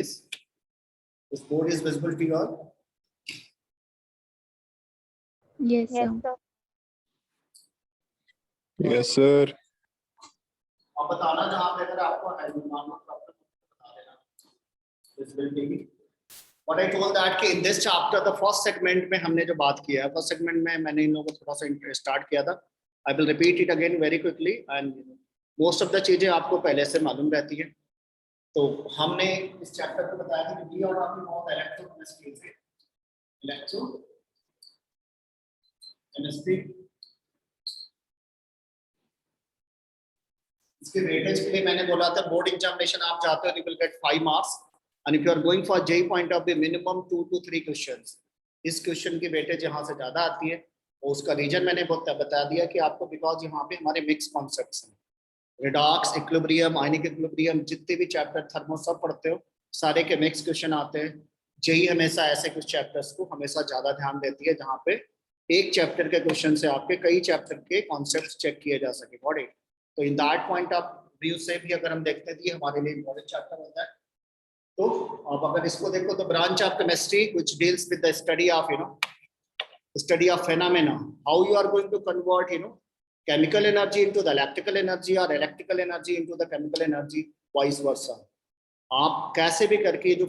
This board is visible to you all? Yes, sir. Yes, sir. आप बताना जहाँ पे अगर आपको प्रॉब्लम बता देना। Visibility की। What I told that कि in this chapter the first segment में हमने जो बात किया है, first segment में मैंने इन लोगों को थोड़ा सा start किया था। I will repeat it again very quickly and most of the चीजें आपको पहले से मालूम रहती हैं। तो हमने इस चैप्टर को बताया था कि और आपकी बहुत इलेक्ट्रोकेमिस्ट्री से इलेक्ट्रोकेमिस्ट्री इसके वेटेज के लिए मैंने बोला था बोर्ड एग्जामिनेशन आप जाते हो, you will get 5 marks and if you are going for JEE point of view minimum 2 to 3 questions। इस क्वेश्चन की वेटेज यहाँ से ज्यादा आती है और उसका रीजन मैंने बता दिया कि आपको बिकॉज यहाँ पे हमारे मिक्स कॉन्सेप्ट्स हैं, रिडॉक्स, इक्विलिब्रियम, आयनिक इक्विलिब्रियम, जितने भी चैप्टर थर्मो सब पढ़ते हो सारे के मिक्स क्वेश्चन आते हैं। जेई हमेशा ऐसे कुछ चैप्टर्स को हमेशा ज्यादा ध्यान देती है जहाँ पे एक चैप्टर के क्वेश्चन से आपके कई चैप्टर के कॉन्सेप्ट्स चेक किए जा सके बॉडी। तो in that point of view से भी अगर हम देखते हैं ये हमारे लिए इम्पोर्टेंट चैप्टर होता है। तो अब अगर इसको देखो तो branch of chemistry which deals with the study of study of phenomena, how you are going to convert chemical energy into the electrical energy or electrical energy into the chemical energy, vice versa। आप कैसे भी करके जो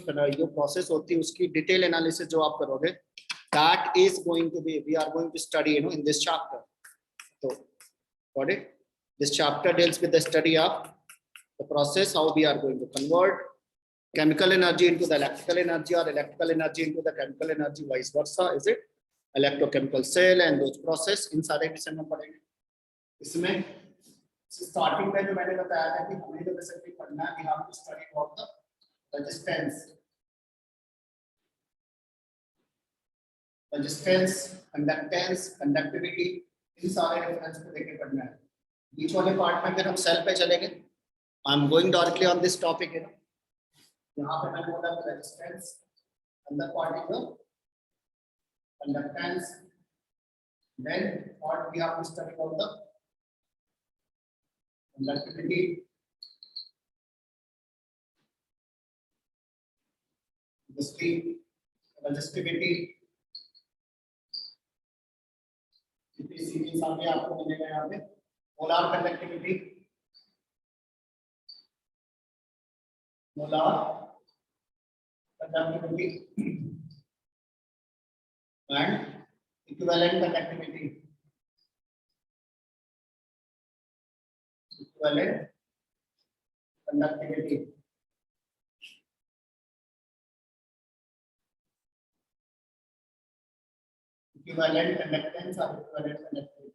process होती है उसकी detail analysis जो आप करोगे, that is going to be we are going to study in this chapter। तो got it? This chapter deals with the study of the process how we are going to convert chemical energy into the electrical energy or electrical energy into the chemical energy, vice versa। Is it electrochemical cell and those process, इन सारे विषय में पढ़ेंगे। इसमें starting में जो मैंने बताया था कि हमें जो बेसिकली पढ़ना है, we have to study about the resistance, conductance, conductivity, इन सारे रेफरेंस को लेके पढ़ना है। बीच वाले पार्ट में फिर हम सेल पे चलेंगे। आई am going directly on this topic यहाँ पे मैंने बोला रेजिस्टेंस, अंदर part is conductance, then what we have to study about the conductivity, the speed, resistivity, CPC सामने आपको मिलेगा यहाँ पे, molar conductivity, molar conductivity and equivalent conductivity, equivalent conductivity, equivalent conductance और equivalent conductivity।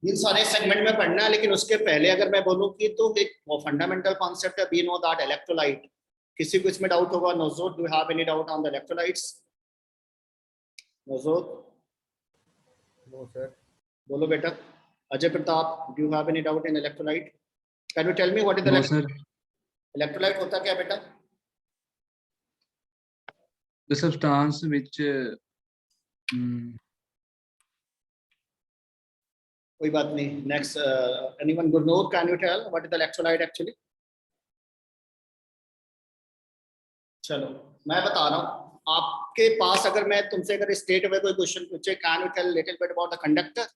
इन सारे सेगमेंट में पढ़ना है, लेकिन उसके पहले अगर मैं बोलूं कि तो एक फंडामेंटल कॉन्सेप्ट है, वी नो दैट इलेक्ट्रोलाइट। किसी को इसमें डाउट होगा? नौजोद, do have any doubt on the electrolytes? नौजोद? No sir. बोलो बेटा। Ajay Pratap, do have any doubt in electrolyte? Can you tell me what is the electrolyte होता क्या बेटा? The substance which कोई बात नहीं। Next anyone? Gurnoor, can you tell what is the electrolyte actually? चलो मैं बता रहा हूँ। आपके पास अगर मैं तुमसे अगर स्टेट में कोई क्वेश्चन पूछे, can you tell little bit about the conductor?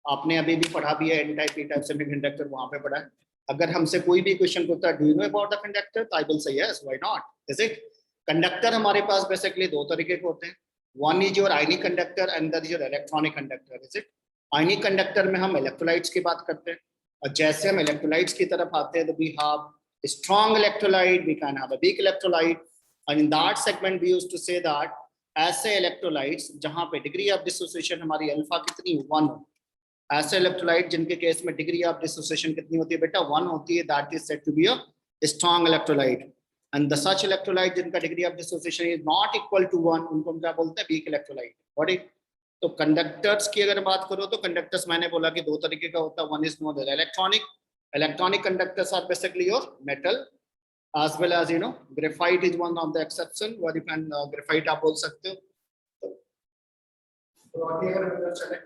आपने अभी भी पढ़ा भी है, N type, P type, semiconductor वहां पे पढ़ा है। अगर हमसे कोई भी क्वेश्चन पूछता है, do you know about the conductor, तो I will say yes, why not. Is it? Conductor हमारे पास बेसिकली दो तरीके के होते हैं। One is your ionic conductor, another is your electronic conductor. Is it? Ionic conductor में हम इलेक्ट्रोलाइट्स की बात करते हैं, और जैसे हम इलेक्ट्रोलाइट्स की तरफ आते हैं तो we have strong electrolyte, we can have a weak electrolyte, and in that segment we used to say that ऐसे इलेक्ट्रोलाइट्स जहां पे डिग्री ऑफ डिसोसिएशन हमारी अल्फा कितनी 1 हो, ऐसे इलेक्ट्रोलाइट जिनके केस में डिग्री ऑफ डिसोसिएशन कितनी होती है बेटा? 1 होती है, that is said to be a strong electrolyte. And the such electrolyte जिनका degree of dissociation is not equal to 1, उनको हम क्या बोलते हैं? Weak electrolyte. What is? तो कंडक्टर्स की अगर बात करो तो कंडक्टर्स मैंने बोला कि दो तरीके का होता है। One is known electronic conductors are basically your metal, as well as graphite is one of the exception where you can graphite आप बोल सकते हो। तो आगे अगर हम चले,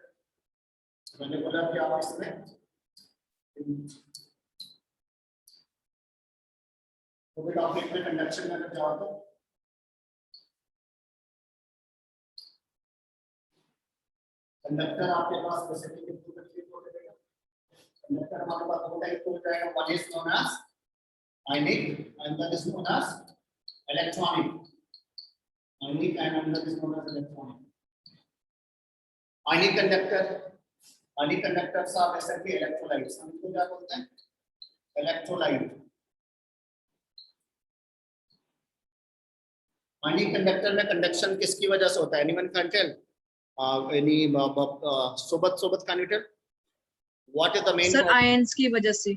मैंने बोला कि आप इसमें तो भी टॉपिक में कंडक्शन में अगर जाओ तो कंडक्टर आपके पास स्पेसिफिक कंडक्टर हमारे पास दो टाइप हो जाएगा, one is known as ionic and that is known as electronic. Ionic and another is known as electronic. Ionic conductors are basically electrolytes. हम इनको क्या बोलते हैं? इलेक्ट्रोलाइट। आयनिक कंडक्टर में कंडक्शन किसकी वजह से होता है? Anyone can tell? Any somebody can you tell what is the main sir ions की वजह से,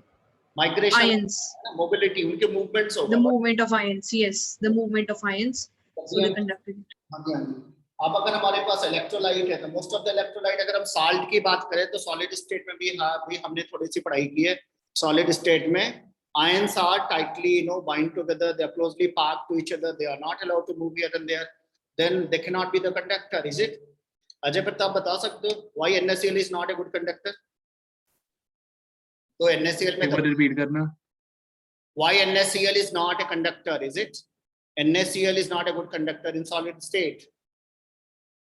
माइग्रेशन, ions, मोबिलिटी, उनके मूवमेंट्स the होगा। movement of ions, yes, the movement of ions, so they conduct it. हाँ जी, हाँ जी। अब अगर हमारे पास इलेक्ट्रोलाइट है तो मोस्ट ऑफ द इलेक्ट्रोलाइट, अगर हम साल्ट की बात करें तो सॉलिड स्टेट में भी हमने थोड़ी सी पढ़ाई की है। सॉलिड स्टेट में ions are tightly bind together, they are closely packed to each other, they are not allowed to move here and there, then they cannot be the conductor, is it? Ajay Pratap बता सकते हो why NaCl is not a good conductor? तो NaCl में repeat करना। why NaCl is not a conductor, is it? NaCl is not a good conductor in solid state.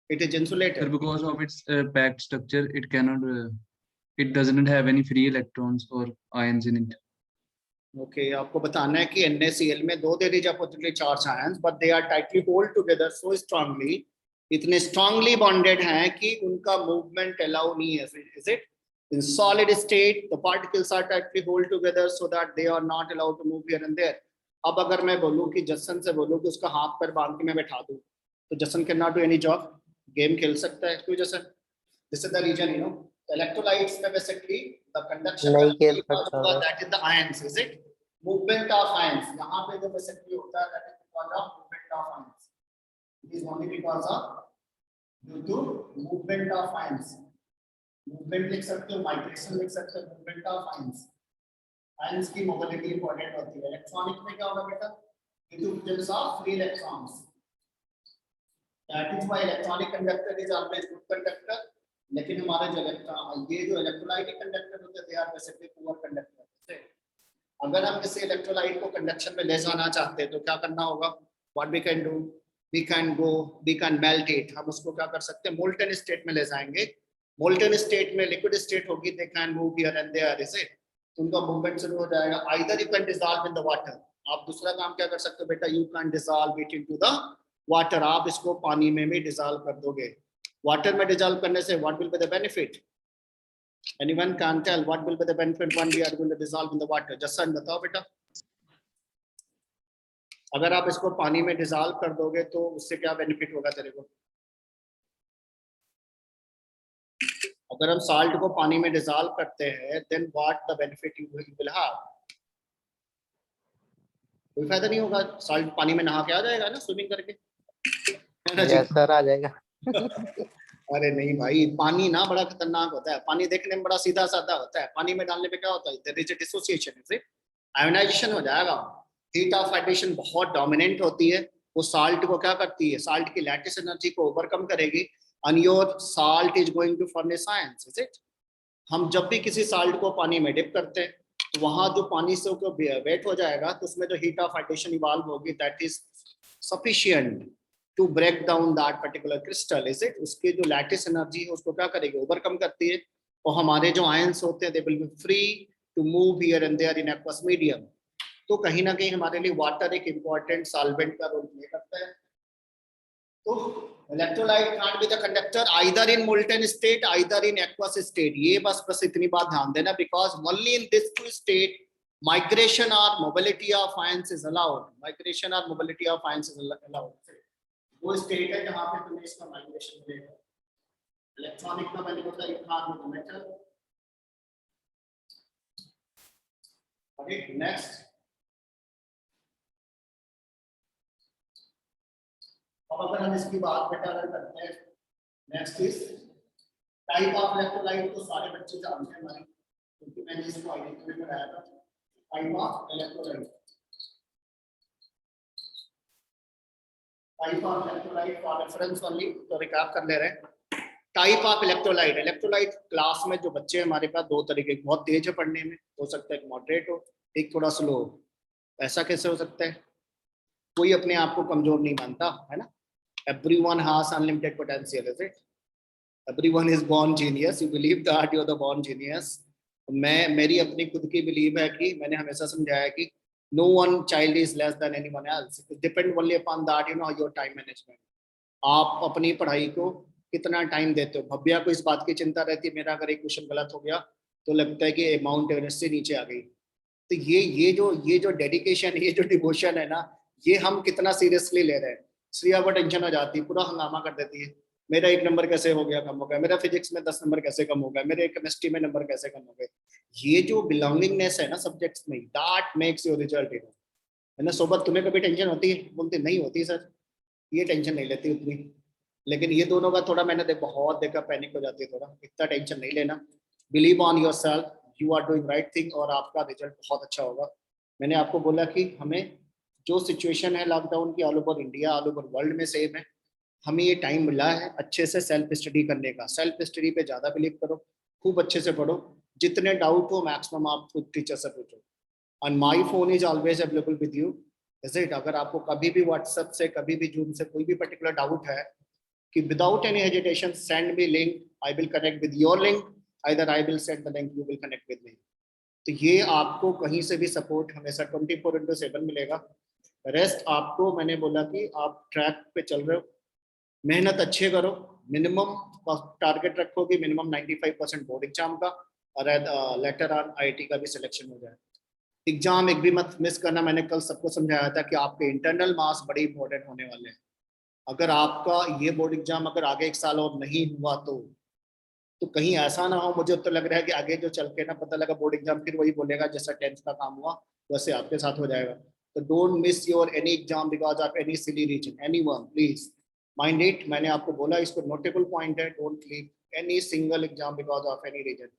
It is insulated. Because of its packed structure, it cannot, it doesn't have any free electrons or ions in it. Okay, आपको बताना है कि NaCl में दो there is oppositely charged ions, but they are tightly hold together so strongly, इतने strongly bonded हैं कि उनका movement allow नहीं है, is it? In solid state, the particles are tightly hold together so that they are not allowed to move here and there. अब अगर मैं बोलूँ कि जसन से बोलूँ कि उसका हाथ पैर बांध के मैं बैठा दूँ, तो Jason can not do any job, game खेल सकता है क्यों Jason? This is the reason, electrolytes में बेसिकली द कंडक्शन नहीं खेल सकता, that is the ions, is it? Movement of ions यहाँ पे जो बेसिकली होता है that is because of movement of ions, it is only because of due to movement of ions. Movement लिख सकते हो, माइग्रेशन लिख सकते हो, मूवमेंट ऑफ आयंस। आयंस की मोबिलिटी इंपॉर्टेंट होती है। इलेक्ट्रॉनिक में क्या होगा बेटा? Due to presence of free electrons, that is why electronic conductor is always good conductor. लेकिन हमारे जो इलेक्ट्रोलाइटिक कंडक्टर होते हैं they are basically poor conductor. अगर हम किसी इलेक्ट्रोलाइट को कंडक्शन में ले जाना चाहते हैं तो क्या करना होगा? What we can do, we can melt it. हम उसको क्या कर सकते हैं? मोल्टन स्टेट में ले जाएंगे। मोल्टन स्टेट में लिक्विड स्टेट होगी, they can move here and there, is it? उनका मूवमेंट शुरू हो जाएगा। Either you can dissolve in the water, आप दूसरा काम क्या कर सकते हो बेटा? You can dissolve it into the water, आप इसको पानी में भी डिसॉल्व कर दोगे। वाटर में डिसॉल्व करने से what will be the benefit? Anyone can tell what will be the benefit when we are going to dissolve in the water? Jason बताओ बेटा। अगर आप इसको पानी में डिसॉल्व कर दोगे तो उससे क्या बेनिफिट होगा तेरे को? अगर हम साल्ट को पानी में डिसॉल्व करते हैं then what the benefit you will have? कोई फायदा नहीं होगा। साल्ट पानी में नहा के आ जाएगा ना, स्विमिंग करके, है ना जी? यस सर, आ जाएगा। अरे नहीं भाई, पानी ना बड़ा खतरनाक होता है। पानी देखने में बड़ा सीधा साधा होता है, पानी में डालने पे क्या होता है? There is a dissociation, is it? Ionization हो जाएगा। हीट ऑफ एडिशन बहुत डोमिनेंट होती है, वो साल्ट को क्या करती है? साल्ट की लैटिस एनर्जी को ओवरकम करेगी and your salt is going to furnish ions, is it? हम जब भी किसी साल्ट को पानी में डिप करते हैं तो वहां जो पानी से वेट हो जाएगा तो उसमें जो हीट ऑफ एडिशन इवॉल्व होगी that is sufficient to break down that particular crystal, is it? उसकी जो लैटिस एनर्जी है उसको क्या करेगी? ओवरकम करती है, और हमारे जो आयंस होते हैं they will be free to move here and there in aqueous medium. तो कहीं ना कहीं हमारे लिए वाटर एक इंपॉर्टेंट सॉल्वेंट का रोल प्ले करता है। तो electrolyte can't be the conductor either in molten state either in aqueous state. ये बस इतनी बात ध्यान देना, because only in this two state migration और mobility of ions is allowed. Migration और mobility of ions is allowed. वो state है जहां पे तुम्हें इसका माइग्रेशन मिलेगा। इलेक्ट्रॉनिक का मैंने बोला electron with metal. Okay, next अब अगर हम इसकी बात बेटा अगर करते हैं, next is type of electrolyte. तो सारे बच्चे जानते हैं हमारे, क्योंकि मैंने इसको आईडी में पढ़ाया था। Type of electrolyte, type of electrolyte for reference only, तो रिकैप कर ले रहे हैं। Type of electrolyte, electrolyte class में जो बच्चे हमारे पास दो तरीके, बहुत तेज है पढ़ने में, हो सकता है एक मॉडरेट हो, एक थोड़ा स्लो हो। ऐसा कैसे हो सकता है? कोई अपने आप को कमजोर नहीं मानता है ना. Everyone has unlimited potential, is it? Everyone is born genius. You believe that you're the born genius. मेरी अपनी खुद की बिलीव है कि मैंने हमेशा समझाया कि no one child is less than anyone else. It depends only upon that, your time management. आप अपनी पढ़ाई को कितना टाइम देते हो. भव्या को इस बात की चिंता रहती है मेरा अगर एक क्वेश्चन गलत हो गया तो लगता है कि माउंट एवरेस्ट से नीचे आ गई. तो ये जो डेडिकेशन, ये जो डिवोशन है ना, ये हम कितना सीरियसली ले रहे हैं. श्रेया को टेंशन हो जाती है, पूरा हंगामा कर देती है, मेरा 1 नंबर कैसे हो गया कम हो गया, मेरा फिजिक्स में 10 नंबर कैसे कम हो गया, मेरे केमिस्ट्री में नंबर कैसे कम हो गए. ये जो बिलोंगिंगनेस है ना सब्जेक्ट्स में, दैट मेक्स योर रिजल्ट. है ना. सोबत तुम्हें कभी टेंशन होती है? बोलते नहीं होती सर, ये टेंशन नहीं लेती उतनी. लेकिन ये दोनों का थोड़ा मैंने बहुत देखा, पैनिक हो जाती है थोड़ा. इतना टेंशन नहीं लेना. Believe on yourself, you are doing right thing और आपका रिजल्ट बहुत अच्छा होगा. मैंने आपको बोला कि हमें जो सिचुएशन है लॉकडाउन की all over India, all over world में सेम है. हमें ये टाइम मिला है अच्छे से सेल्फ स्टडी करने का. सेल्फ स्टडी पे ज़्यादा बिलीव करो, खूब अच्छे से पढ़ो, जितने डाउट हो मैक्सिमम आप खुद टीचर से पूछो. And my phone is always available with you. Is it? अगर आपको कभी भी व्हाट्सएप से, कभी भी जूम से कोई भी पर्टिकुलर डाउट है, कि without any hesitation send me link, I will connect with your link, either I will send the link, you will connect with me. तो ये आपको कहीं से भी सपोर्ट हमेशा 24/7 मिलेगा. रेस्ट आपको मैंने बोला कि आप ट्रैक पे चल रहे हो, मेहनत अच्छे करो, मिनिमम टारगेट रखो कि मिनिमम 95% बोर्ड एग्जाम का, और लेटर ऑन आईआईटी का भी सिलेक्शन हो जाए. एग्जाम एक भी मत मिस करना. मैंने कल सबको समझाया था कि आपके इंटरनल मार्क्स बड़े इंपॉर्टेंट होने वाले हैं. अगर आपका ये बोर्ड एग्जाम अगर आगे 1 साल और नहीं हुआ तो कहीं ऐसा ना हो, मुझे तो लग रहा है कि आगे जो चल के ना पता लगा बोर्ड एग्जाम फिर वही बोलेगा जैसा 10th का काम हुआ वैसे आपके साथ हो जाएगा. तो don't miss your any exam because of any silly reason, anyone, please mind it. मैंने आपको बोला इसको नोटेबल पॉइंट है, don't leave any single exam because of any reason.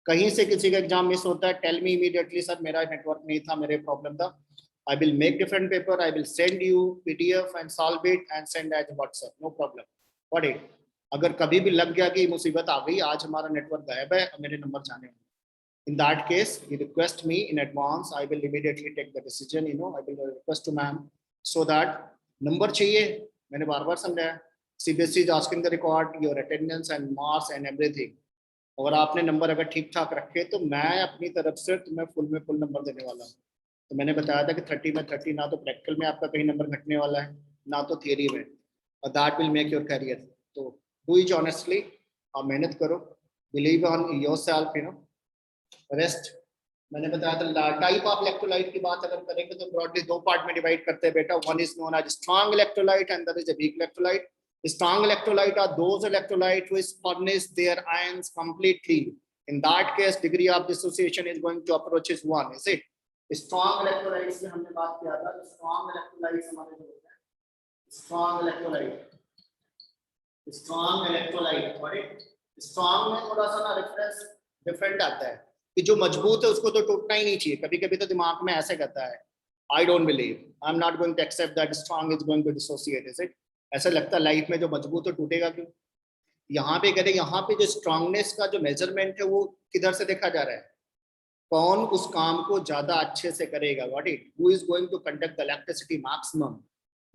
कहीं से किसी का एग्जाम मिस होता है, टेल मी इमीडिएटली, सर मेरा नेटवर्क नहीं था, मेरे प्रॉब्लम था. I will make different paper, I will send you PDF and solve it and send as WhatsApp, no problem. What it? अगर कभी भी लग गया कि मुसीबत आ गई, आज हमारा नेटवर्क गायब है, मेरे नंबर जाने होंगे. In that case, you request me in advance, I will immediately take the decision. I will request to ma'am so that number चाहिए. मैंने बार-बार समझाया. CBSE is asking the record, your attendance and marks and everything. और आपने number अगर ठीक ठाक रखे तो मैं अपनी तरफ से तुम्हें फुल में फुल नंबर देने वाला हूँ. तो मैंने बताया था कि 30 में 30, ना तो प्रैक्टिकल में आपका कहीं नंबर घटने वाला है, ना तो थियरी में, और that will make your career. तो डू इट ऑनेस्टली, आप मेहनत करो, बिलीव ऑन योरसेल्फ, रेस्ट. मैंने बताया था टाइप ऑफ इलेक्ट्रोलाइट की बात अगर करेंगे तो ब्रॉडली 2 पार्ट में डिवाइड करते हैं बेटा. One is known as strong electrolyte and that is a weak electrolyte. Strong electrolyte are those electrolytes which furnish their ions completely. In that case, degree of dissociation is going to approach is 1. Is it? Strong electrolytes से हमने बात किया था. Strong electrolytes हमारे जो होते हैं, strong electrolyte, got it? Strong में थोड़ा सा ना रेफरेंस डिफरेंट आता है कि जो मजबूत है उसको तो टूटना ही नहीं चाहिए. कभी-कभी तो दिमाग में ऐसे करता है, I don't believe, I'm not going to accept that strong is going to dissociate. Is it? ऐसा लगता है लाइफ में जो मजबूत है टूटेगा क्यों. यहाँ पे कहते हैं, यहाँ पे जो स्ट्रांगनेस का जो मेजरमेंट है वो किधर से देखा जा रहा है, कौन उस काम को ज्यादा अच्छे से करेगा. What it, who is going to conduct the electricity maximum,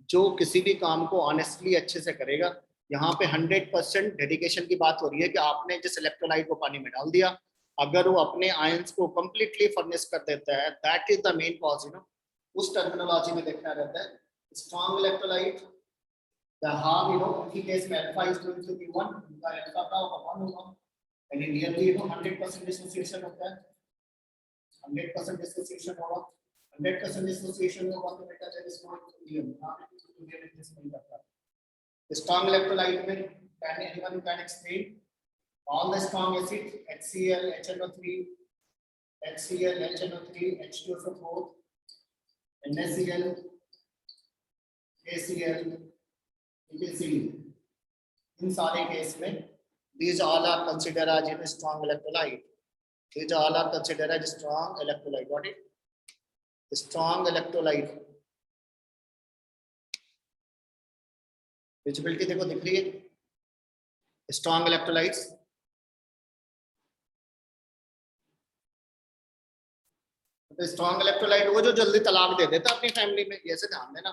जो किसी भी काम को ऑनेस्टली अच्छे से करेगा. यहाँ पे 100% डेडिकेशन की बात हो रही है कि आपने जिस इलेक्ट्रोलाइट को पानी में डाल दिया, अगर वो अपने आयंस को कंप्लीटली फर्निश कर देता है, that is the main cause. उस टर्मिनोलॉजी में देखना रहता है. Strong electrolyte the half, in case में alpha is going to be 1, उनका alpha का 1 होगा, and in nearly 100% dissociation होता है. 100% dissociation होगा, 100% dissociation होगा तो बेटा जब इसको helium नहीं करता. Strong electrolyte में can anyone can explain all the strong acids, HCl, HNO3, HCl, HNO3, H2SO4, NaCl, ACl, इन सारे केस में these all are considered as a strong electrolyte. These all are considered as strong electrolyte. Got it? Strong electrolyte. Visibility देखो दिख रही है. Strong electrolytes. तो strong electrolyte वो जो जल्दी तलाक दे देता अपनी फैमिली में, ये से ध्यान देना,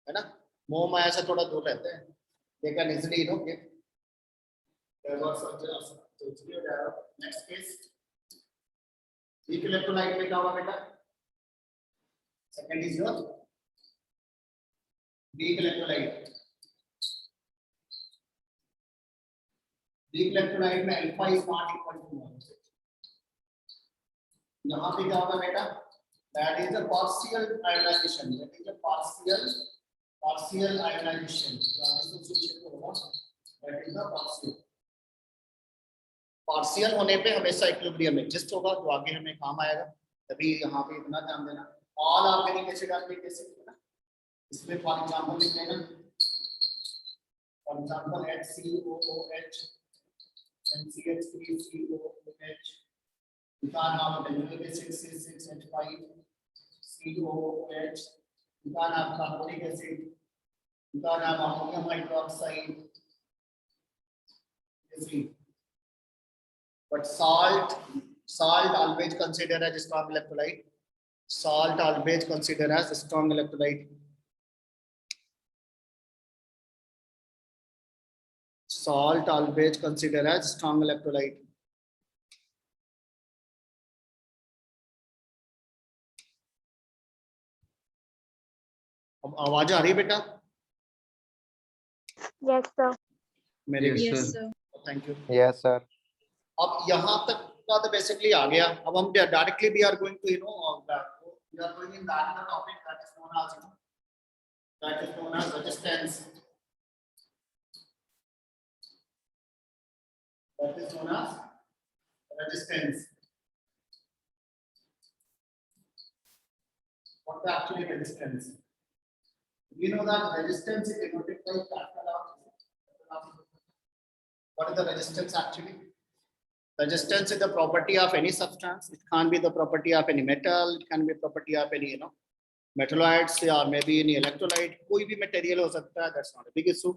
है ना, मोह माया से थोड़ा दूर रहते हैं, they can easily no give. Next case, weak electrolyte में क्या होगा बेटा? Second is your weak electrolyte. Weak electrolyte में alpha is not equal to 1। यहाँ पे क्या होगा बेटा? That is a partial ionization. That is a partial ionization. That is the partial. Partial होने पे हमेशा इक्विलिब्रियम एग्जिस्ट होगा, तो आगे हमें काम आएगा, तभी यहाँ पे इतना ध्यान देना। ऑल ऑर्गेनिक एसिड आर कैसे लिखना, इसमें फॉर एग्जांपल लिख लेना, for example HCOOH NCH3COOH, you can have benzoic acid C6H5 COOH, you can have carbonic acid, you can have ammonium hydroxide, you see. But salt always considered as a strong electrolyte. Salt always considered as a strong electrolyte. Salt always considered as strong electrolyte. अब आवाज आ रही है बेटा? Yes, sir. मेरे Yes, Yes, sir. sir. Thank you. Yes, sir. अब यहाँ तक का तो बेसिकली आ गया। अब हम directly we are going to we are going in that the topic that is known as resistance, that is known as resistance. What is actually resistance? We know that resistance is denoted by capital R. What is the resistance actually? Resistance is the property of any substance. It can be the property of any metal. It can be property of any metalloids or maybe any electrolyte. कोई भी material हो सकता है. That's not a big issue.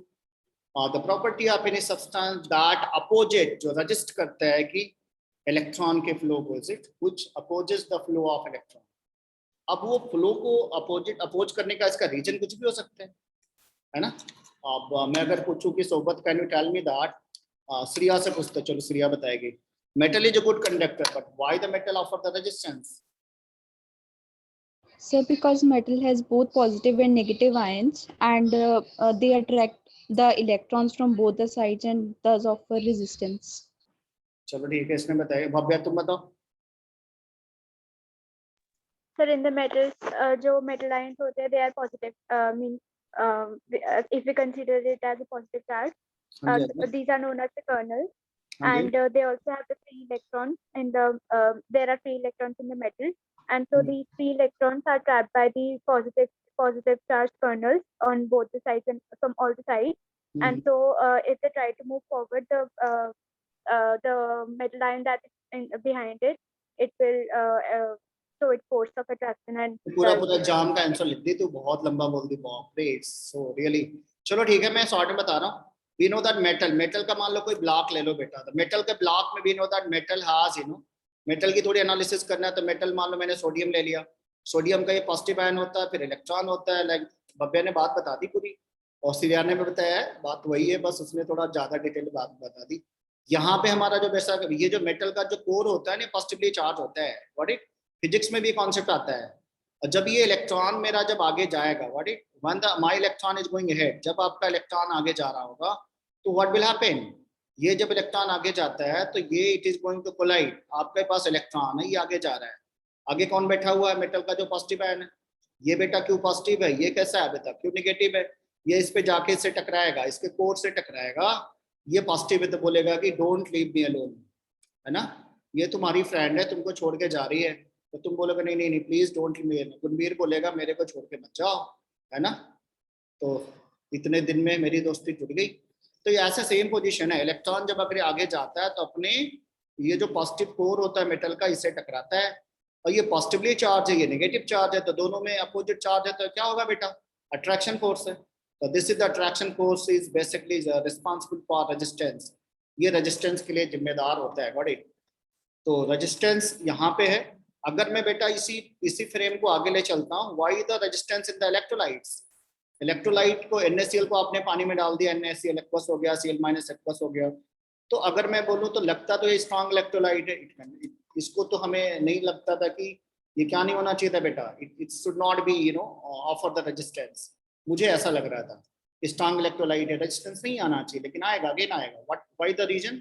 The property of any substance that opposite जो resist करता है कि electron के flow को, is it which opposes the flow of electron. अब वो flow को oppose करने का इसका region कुछ भी हो सकता है ना? अब मैं अगर पूछूं कि सोबत can you tell me that Shriya से पूछते, चलो श्रिया बताएगी, metal is a good conductor, but why the metal offer the resistance? So because metal has both positive and negative ions, and they attract the electrons from both the sides and thus offer resistance. चलो ठीक है, इसने बताया। भव्या तुम बताओ। Sir, in the metals, जो metal ions होते हैं, they are positive. Means if we consider it as a positive charge, these are known as the kernels, and they also have the free electrons. In the there are free electrons in the metal, and so these free electrons are trapped by the positive charged kernels on both the sides and from all the sides. And so if they try to move forward, the metal ion that is behind it, it will show its force of attraction and पूरा जाम का answer लिख दी, तो बहुत लंबा बोल दी, बाप रे, so really. चलो ठीक है, मैं शॉर्ट में बता रहा हूँ। वी नो दैट मेटल का मान लो कोई ब्लॉक ले लो बेटा, तो मेटल के ब्लॉक में we know that metal has metal की थोड़ी एनालिसिस करना है, तो मेटल मान लो मैंने सोडियम ले लिया, सोडियम का ये पॉजिटिव आयन होता है, फिर इलेक्ट्रॉन होता है। लाइक भव्या ने बात बता दी पूरी, और श्रिया ने भी बताया है, बात वही है, बस उसने थोड़ा ज्यादा डिटेल बात बता दी। यहाँ पे हमारा जो वैसा ये जो मेटल का जो कोर होता है ना, पॉजिटिवली चार्ज होता है। व्हाट इट फिजिक्स में भी कॉन्सेप्ट आता है, और जब ये इलेक्ट्रॉन मेरा जब आगे जाएगा, what it when the my electron is going ahead, जब आपका इलेक्ट्रॉन आगे जा रहा होगा, तो व्हाट विल हैपन, ये जब इलेक्ट्रॉन आगे जाता है तो ये it is going to collide, आपके पास इलेक्ट्रॉन है, ये आगे जा रहा है, आगे कौन बैठा हुआ है, मेटल का जो पॉजिटिव आयन है, ये बेटा क्यों पॉजिटिव है, ये कैसा है बेटा, क्यों नेगेटिव है, ये इस पे जाके इससे टकराएगा, इसके कोर से टकराएगा, ये पॉजिटिव है तो बोलेगा कि डोंट लीव मी अलोन, है ना, ये तुम्हारी फ्रेंड है, तुमको छोड़ के जा रही है, तो तुम बोलोगे नहीं नहीं नहीं प्लीज डोंट लीव मी, गुणवीर बोलेगा मेरे को छोड़ के मत जाओ, है ना, तो इतने दिन में मेरी दोस्ती टूट गई। तो ये ऐसा सेम पोजीशन है, इलेक्ट्रॉन जब अगर आगे जाता है तो अपने ये जो पॉजिटिव कोर होता है मेटल का, इससे टकराता है, और ये पॉजिटिवली चार्ज है, ये नेगेटिव चार्ज है, तो दोनों में अपोजिट चार्ज है, तो क्या होगा बेटा, अट्रैक्शन फोर्स है। तो this is the attraction force is basically responsible for resistance, ये रेजिस्टेंस के लिए जिम्मेदार होता है। व्हाट इट, तो रेजिस्टेंस यहाँ पे है, अगर मैं बेटा इसी फ्रेम को आगे ले चलता हूँ, why the resistance in the electrolytes, electrolyte को NaCl को आपने पानी में डाल दिया, NaCl एक्वस हो गया, Cl माइनस एक्वस हो गया। तो अगर मैं बोलूँ तो लगता तो ये स्ट्रॉन्ग इलेक्ट्रोलाइट है, इसको तो हमें नहीं लगता था कि ये क्या नहीं होना चाहिए था बेटा, it should not be offer the resistance. मुझे ऐसा लग रहा था स्ट्रॉन्ग इलेक्ट्रोलाइट है, रेजिस्टेंस नहीं आना चाहिए, लेकिन आएगा, अगेन आएगा। Why the reason?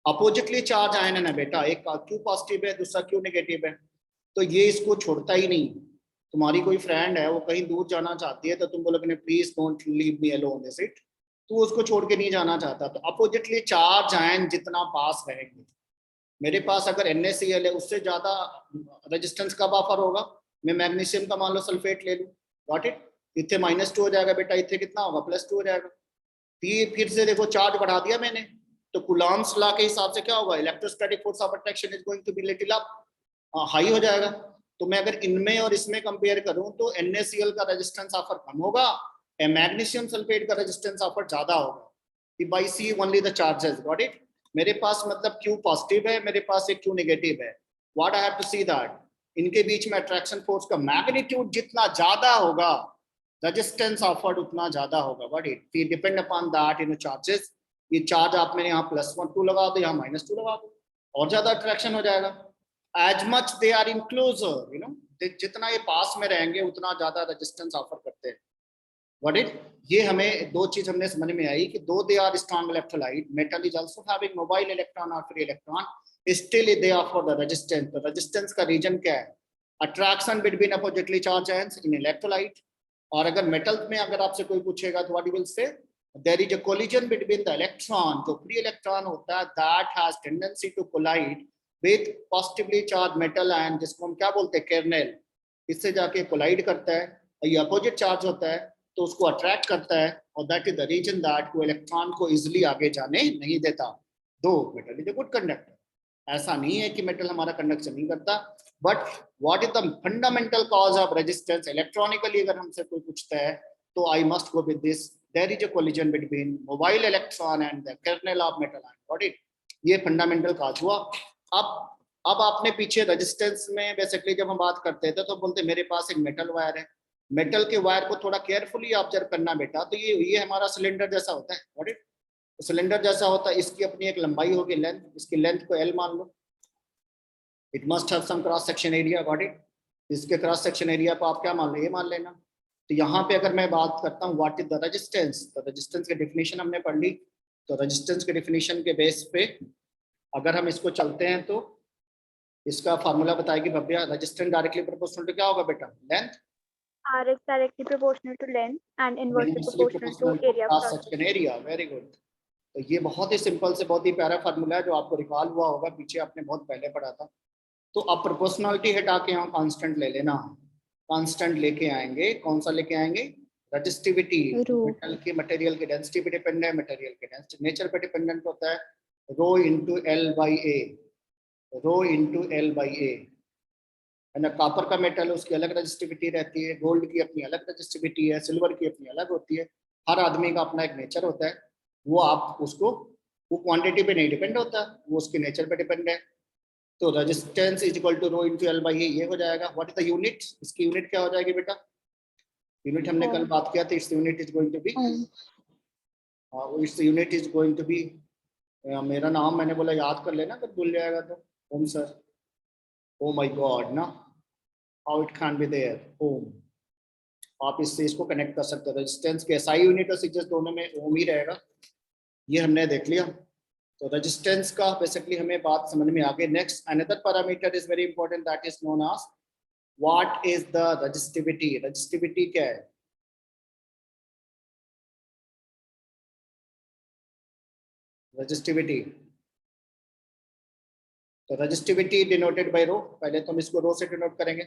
Oppositely charge ion है ना बेटा, एक क्यू पॉजिटिव है, दूसरा क्यू नेगेटिव है, तो ये इसको छोड़ता ही नहीं। तुम्हारी कोई फ्रेंड है, वो कहीं दूर जाना चाहती है, तो तुम बोलोगे please don't leave me alone this it, तो उसको छोड़ के नहीं जाना चाहता। तो अपोजिटली चार्ज आयन जितना पास रहेंगे, मेरे पास अगर NaCl है, उससे ज्यादा रेजिस्टेंस कब ऑफर होगा? मैं मैग्नीशियम का मान लो सल्फेट ले लूं, गॉट इट, इथे -2 हो जाएगा बेटा, इथे कितना होगा? +2 हो जाएगा। फिर से देखो चार्ज बढ़ा दिया मैंने, तो कूलम्ब्स लॉ के हिसाब से क्या होगा? Electrostatic force of attraction is going to be little up, high हो जाएगा। तो मैं अगर इनमें और इसमें कंपेयर करूं तो NaCl का रेजिस्टेंस ऑफर कम होगा, मैग्नीशियम सल्फेट का रेजिस्टेंस ऑफर ज्यादा होगा। if I see only the charges, got it? मेरे पास मतलब Q पॉजिटिव है, मेरे पास एक Q नेगेटिव है। What I have to see that इनके बीच में अट्रैक्शन फोर्स का मैग्नीट्यूड जितना ज्यादा होगा, रेजिस्टेंस ऑफर्ड उतना ज्यादा होगा, got it? We depend upon that charges। ये चार्ज आप मैंने यहाँ +1 2 लगा दो, यहाँ -2 लगा दो, और ज्यादा अट्रैक्शन हो जाएगा। As much they are in closer, जितना ये पास में रहेंगे उतना ज्यादा रेजिस्टेंस ऑफर करते हैं। What it? ये हमें दो चीज हमने समझ में आई कि though they are strong electrolyte, metal is also having mobile electron और free electron, still they offer the resistance. तो रेजिस्टेंस का रीजन क्या है? Attraction between oppositely charge ions in electrolyte. और अगर मेटल में अगर आपसे कोई पूछेगा तो what you will say? There is a collision between the electron, जो फ्री इलेक्ट्रॉन होता है that has tendency to collide with positively charge metal ion, जिसको हम क्या बोलते हैं? केर्नेल। इससे जाके कोलाइड करता है, ये अपोजिट चार्ज होता है तो उसको अट्रैक्ट करता है, और that is the reason that वो इलेक्ट्रॉन को इजीली आगे जाने नहीं देता। Though metal is a good conductor, ऐसा नहीं है कि मेटल हमारा कंडक्शन नहीं करता, but what is the fundamental cause of resistance electronically अगर हमसे कोई पूछता है तो I must go with this, there is a collision between mobile electron and the kernel of metal ion, got it? ये फंडामेंटल कॉज हुआ। अब आपने पीछे रेजिस्टेंस में बेसिकली जब हम बात करते थे तो बोलते मेरे पास एक मेटल वायर है, मेटल के वायर को थोड़ा केयरफुली ऑब्जर्व करना बेटा। तो ये हमारा सिलेंडर जैसा होता है, व्हाट इट? सिलेंडर जैसा होता है, इसकी अपनी एक लंबाई होगी, लेंथ, इसकी लेंथ को L मान लो। It must have some cross section area, got it? इसके क्रॉस सेक्शन एरिया को आप क्या मान लो? ये मान लेना। तो यहाँ पे अगर मैं बात करता हूँ व्हाट इज द रेजिस्टेंस, तो रेजिस्टेंस की डेफिनेशन हमने पढ़ ली। तो रेजिस्टेंस के डेफिनेशन के बेस पे अगर हम इसको चलते हैं तो इसका फार्मूला बताएगी Bhavya, resistance directly proportional to क्या होगा बेटा? Length. R is directly proportional to length and inversely proportional to area of cross cross section area। Very good. तो ये बहुत ही सिंपल से बहुत ही प्यारा फार्मूला है जो आपको रिकॉल हुआ होगा, पीछे आपने बहुत पहले पढ़ा था। तो अब प्रोपोर्शनलिटी हटा के यहाँ कांस्टेंट ले लेना, कांस्टेंट लेके आएंगे। कौन सा लेके आएंगे? रजिस्टिविटी। मेटल की मटेरियल की डेंसिटी पे डिपेंड है, मटेरियल के डेंसिटी नेचर पे डिपेंडेंट होता है। Rho into L by A, rho into L by A है ना। कॉपर का मेटल है, उसकी अलग रजिस्टिविटी रहती है, गोल्ड की अपनी अलग रजिस्टिविटी है, सिल्वर की अपनी अलग होती है। हर आदमी का अपना एक नेचर होता है, वो आप उसको वो क्वांटिटी पे नहीं डिपेंड होता, वो उसके नेचर पे डिपेंड है। तो resistance is equal to rho into L by A, ये हो जाएगा। What is the unit? इसकी यूनिट क्या हो जाएगी बेटा? यूनिट हमने कल बात किया था, its unit is going to be, its unit is going to be, मेरा नाम मैंने बोला याद कर लेना, अगर भूल जाएगा तो। ओम सर, oh my god ना, how it can be there, ohm। आप इससे इसको कनेक्ट कर सकते हो। रेजिस्टेंस के SI यूनिट और सीजीएस दोनों में ओम ही रहेगा, ये हमने देख लिया। तो रेजिस्टेंस का बेसिकली हमें बात समझ में आ गई। Next another parameter is very important, that is known as what is the resistivity. Resistivity क्या है? रेजिस्टिविटी, तो रेजिस्टिविटी डिनोटेड बाय रो। पहले तो हम इसको रो से डिनोट करेंगे।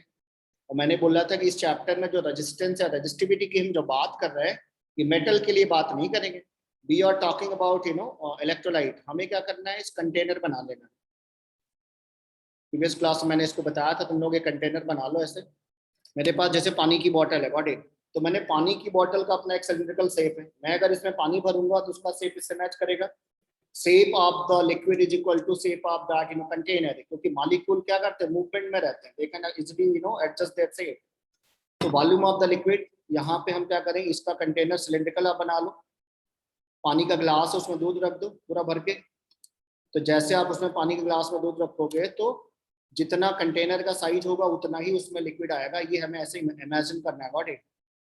और मैंने बोला था कि इस चैप्टर में जो रेजिस्टेंस है, रेजिस्टिविटी की हम जो बात कर रहे हैं, ये मेटल के लिए बात नहीं करेंगे। We are talking about electrolyte. हमें क्या करना है? इस कंटेनर बना लेना। प्रीवियस क्लास में मैंने इसको बताया था, तुम लोग एक कंटेनर बना लो ऐसे। मेरे पास जैसे पानी की बॉटल है, गॉट इट? तो मैंने पानी की बॉटल का अपना एक सिलिंड्रिकल शेप है, मैं अगर इसमें पानी भरूंगा तो उसका शेप इससे मैच करेगा। shape of the liquid is equal to shape of that container, क्योंकि molecule क्या करते हैं, movement में रहते हैं, they can easily adjust their shape. तो वॉल्यूम ऑफ द लिक्विड, यहाँ पे हम क्या करें, इसका कंटेनर सिलेंड्रिकल आप बना लो, पानी का ग्लास है उसमें दूध रख दो पूरा भर के, तो जैसे आप उसमें पानी के ग्लास में दूध रखोगे तो जितना कंटेनर का साइज होगा उतना ही उसमें लिक्विड आएगा, ये हमें ऐसे इमेजिन करना है, गॉट इट।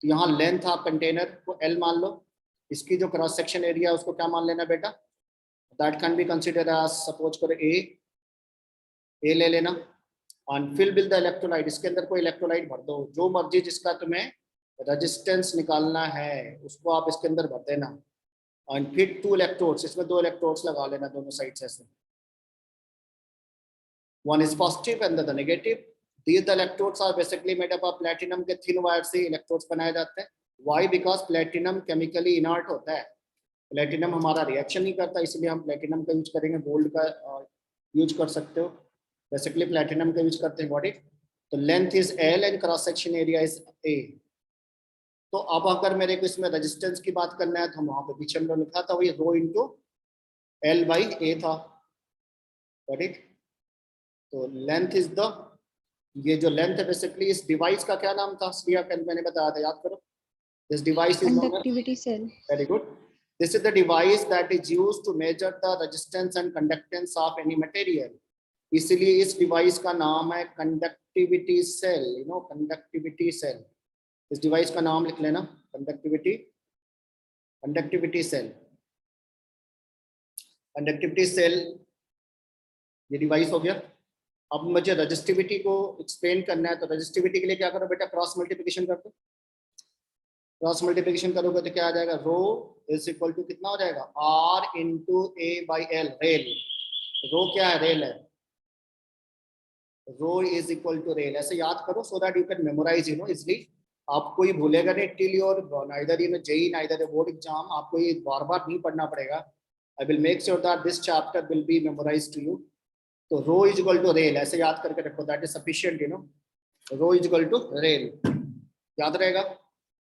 तो यहाँ लेंथ आप कंटेनर को L मान लो, इसकी जो क्रॉस सेक्शन एरिया है उसको क्या मान लेना बेटा, that can be consider as, suppose करो ए ले लेना, और फिल विद द इलेक्ट्रोलाइट, इसके अंदर कोई इलेक्ट्रोलाइट भर दो, जो मर्जी जिसका तुम्हें रेजिस्टेंस निकालना है उसको आप इसके अंदर भर देना, और फिर 2 इलेक्ट्रोड्स, इसमें 2 इलेक्ट्रोड्स लगा लेना दोनों साइड से ऐसे, one is positive and the negative. These the electrodes are basically made up of platinum के thin wire से electrodes बनाए जाते हैं. Why? Because platinum chemically inert होता है, platinum हमारा रिएक्शन नहीं करता, इसलिए हम platinum का यूज करेंगे, गोल्ड का यूज कर सकते हो, बेसिकली platinum का यूज करते हैं, got it? तो length is L and cross section area is A. तो अब अगर मेरे को इसमें रेजिस्टेंस की बात करना है तो हम वहां पे पीछे हमने लिखा था वही रो इंटू L बाई A था, got it? तो लेंथ इज द, ये जो लेंथ है बेसिकली इस डिवाइस का क्या नाम था श्रिया, मैंने बताया था, याद करो, this device is Conductivity cell. Very good, this is the device that is used to measure the resistance and conductance of any material, इसलिए इस डिवाइस का नाम है कंडक्टिविटी सेल, कंडक्टिविटी सेल, इस डिवाइस का नाम लिख लेना, कंडक्टिविटी सेल, कंडक्टिविटी सेल, ये डिवाइस हो गया। अब मुझे रजिस्टिविटी को एक्सप्लेन करना है, तो रजिस्टिविटी के लिए क्या करो बेटा, क्रॉस मल्टीप्लिकेशन कर दो, क्रॉस मल्टीप्लिकेशन करोगे तो क्या आ जाएगा, रो इज इक्वल टू कितना हो जाएगा, R into A by L, rail, rho क्या है, रेल है, rho is equal to rail, ऐसे याद करो so that you can memorise easily, आपको ये भूलेगा नहीं till your neither in JEE neither a board exam, आपको ये बार बार नहीं पढ़ना पड़ेगा, I will make sure that this chapter will be memorised to you. तो rho is equal to rail ऐसे याद करके रखो, that is sufficient, rho is equal to रेल, याद रहेगा,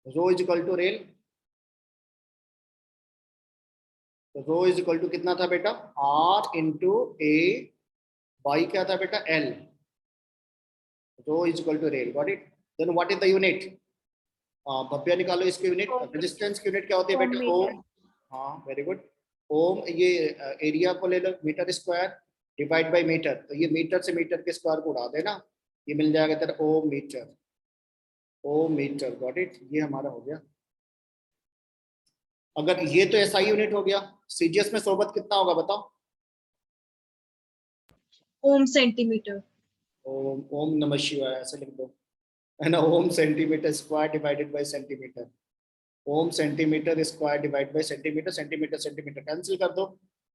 रो इज इक्वल टू रेल, तो रो इज इक्वल टू कितना था बेटा, R इंटू A बाई क्या था बेटा, L, rho is equal to रेल, got it. Then what is the unit, Bhavya निकालो इसकी यूनिट, रेजिस्टेंस की यूनिट क्या होती है बेटा, ओम, हाँ वेरी गुड, ओम, ये एरिया को ले लो metre square divide by metre, तो ये मीटर से मीटर के स्क्वायर को उड़ा देना, ये मिल जाएगा तेरा ohm metre, ohm metre, got it, ये हमारा हो गया। अगर ये तो ऐसा ही यूनिट हो गया, सीजीएस में सोबत कितना होगा बताओ, ओम सेंटीमीटर, ओम, ओम नमः शिवाय ऐसे लिख दो, है ना, ohm centimetre square divided by centimetre, ohm centimetre square divide by centimetre, centimetre centimetre cancel कर दो,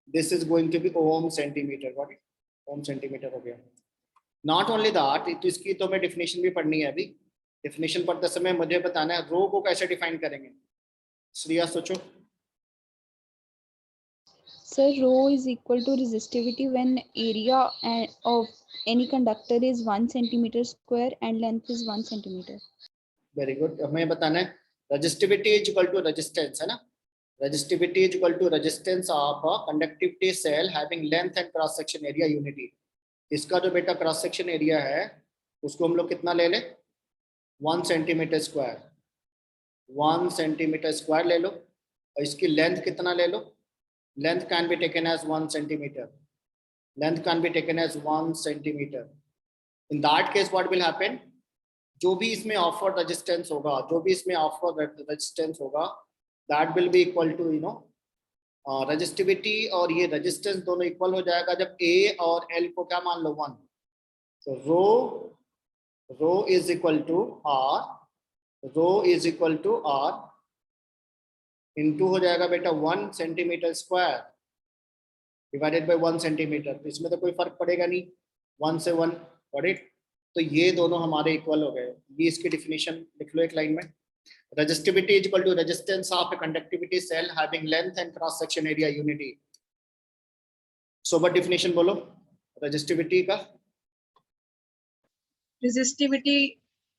this is going to be ohm centimetre, got it, ohm centimetre हो गया। नॉट ओनली दैट, तो इसकी तो मैं डेफिनेशन भी पढ़नी है, अभी डेफिनेशन पढ़ते समय मुझे बताना है रो को कैसे डिफाइन करेंगे, श्रिया सोचो। Sir, rho is equal to resistivity when area of any conductor is 1 centimeter square and length is 1 centimeter. Very good, हमें बताना है resistivity is equal to resistance, है ना, resistivity is equal to resistance of a conductivity cell having length and cross section area unity. इसका जो बेटा cross section area है उसको हम लोग कितना ले लें, 1 सेंटीमीटर स्क्वायर, 1 सेंटीमीटर स्क्वायर ले लो, और इसकी लेंथ कितना ले लो, length can be taken as 1 centimetre, length can be taken as 1 centimetre. In that case what will happen, जो भी इसमें ऑफर्ड रेजिस्टेंस होगा, जो भी इसमें ऑफर्ड रेजिस्टेंस होगा, that will be equal to resistivity, और ये रेजिस्टेंस दोनों इक्वल हो जाएगा जब A और L को क्या मान लो 1, तो rho is equal to R, rho is equal to R into हो जाएगा बेटा 1 centimetre square divided by 1 centimetre, तो इसमें तो कोई फर्क पड़ेगा नहीं, 1 से 1, गॉट इट। तो ये दोनों हमारे इक्वल हो गए, ये इसकी डेफिनेशन लिख लो एक लाइन में, resistivity is equal to resistance of a conductivity cell having length and cross section area unity. So what definition बोलो रेजिस्टिविटी का, resistivity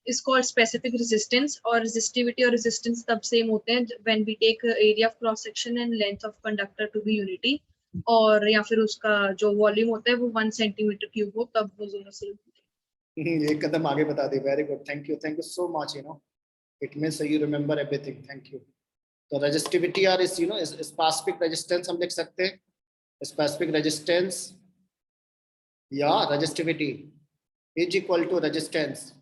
is called specific resistance, और resistivity और resistance तब सेम होते हैं when we take area of cross section and length of conductor to be unity. और या फिर उसका जो वॉल्यूम होता है वो 1 सेंटीमीटर क्यूब हो, तब वो जोनल सेल होती है। एक कदम आगे बता दी, very good, thank you so much, it means you remember everything, thank you. तो रेजिस्टिविटी और इस स्पेसिफिक रेजिस्टेंस हम लिख सकते हैं, स्पेसिफिक रेजिस्टेंस या resistivity is equal to resistance,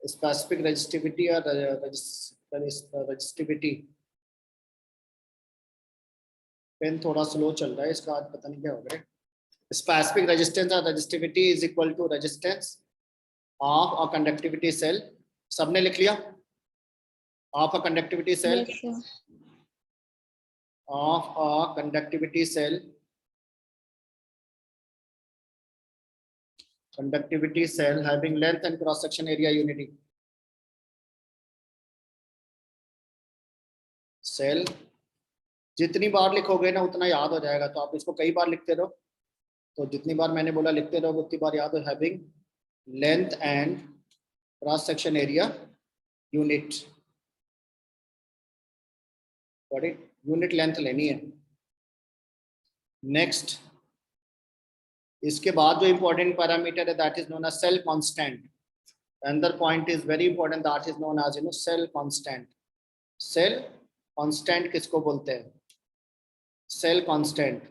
specific resistivity और रेजिस्टिविटी। पेन थोड़ा स्लो चल रहा है इसका, आज पता नहीं क्या हो गया। स्पेसिफिक रेजिस्टेंस और resistivity is equal to resistance of a conductivity cell. सबने लिख लिया? Of a conductivity cell, Yes, sir. of a conductivity cell, having length and cross section area unity. Cell जितनी बार लिखोगे ना उतना याद हो जाएगा, तो आप इसको कई बार लिखते रहो, तो जितनी बार मैंने बोला लिखते रहो उतनी बार याद हो। Having length and cross section area unit, unit length लेनी है। नेक्स्ट, इसके बाद जो इंपॉर्टेंट पैरामीटर है that is known as cell constant. Another point is very important, that is known as cell constant. Cell constant किसको बोलते हैं? Cell constant,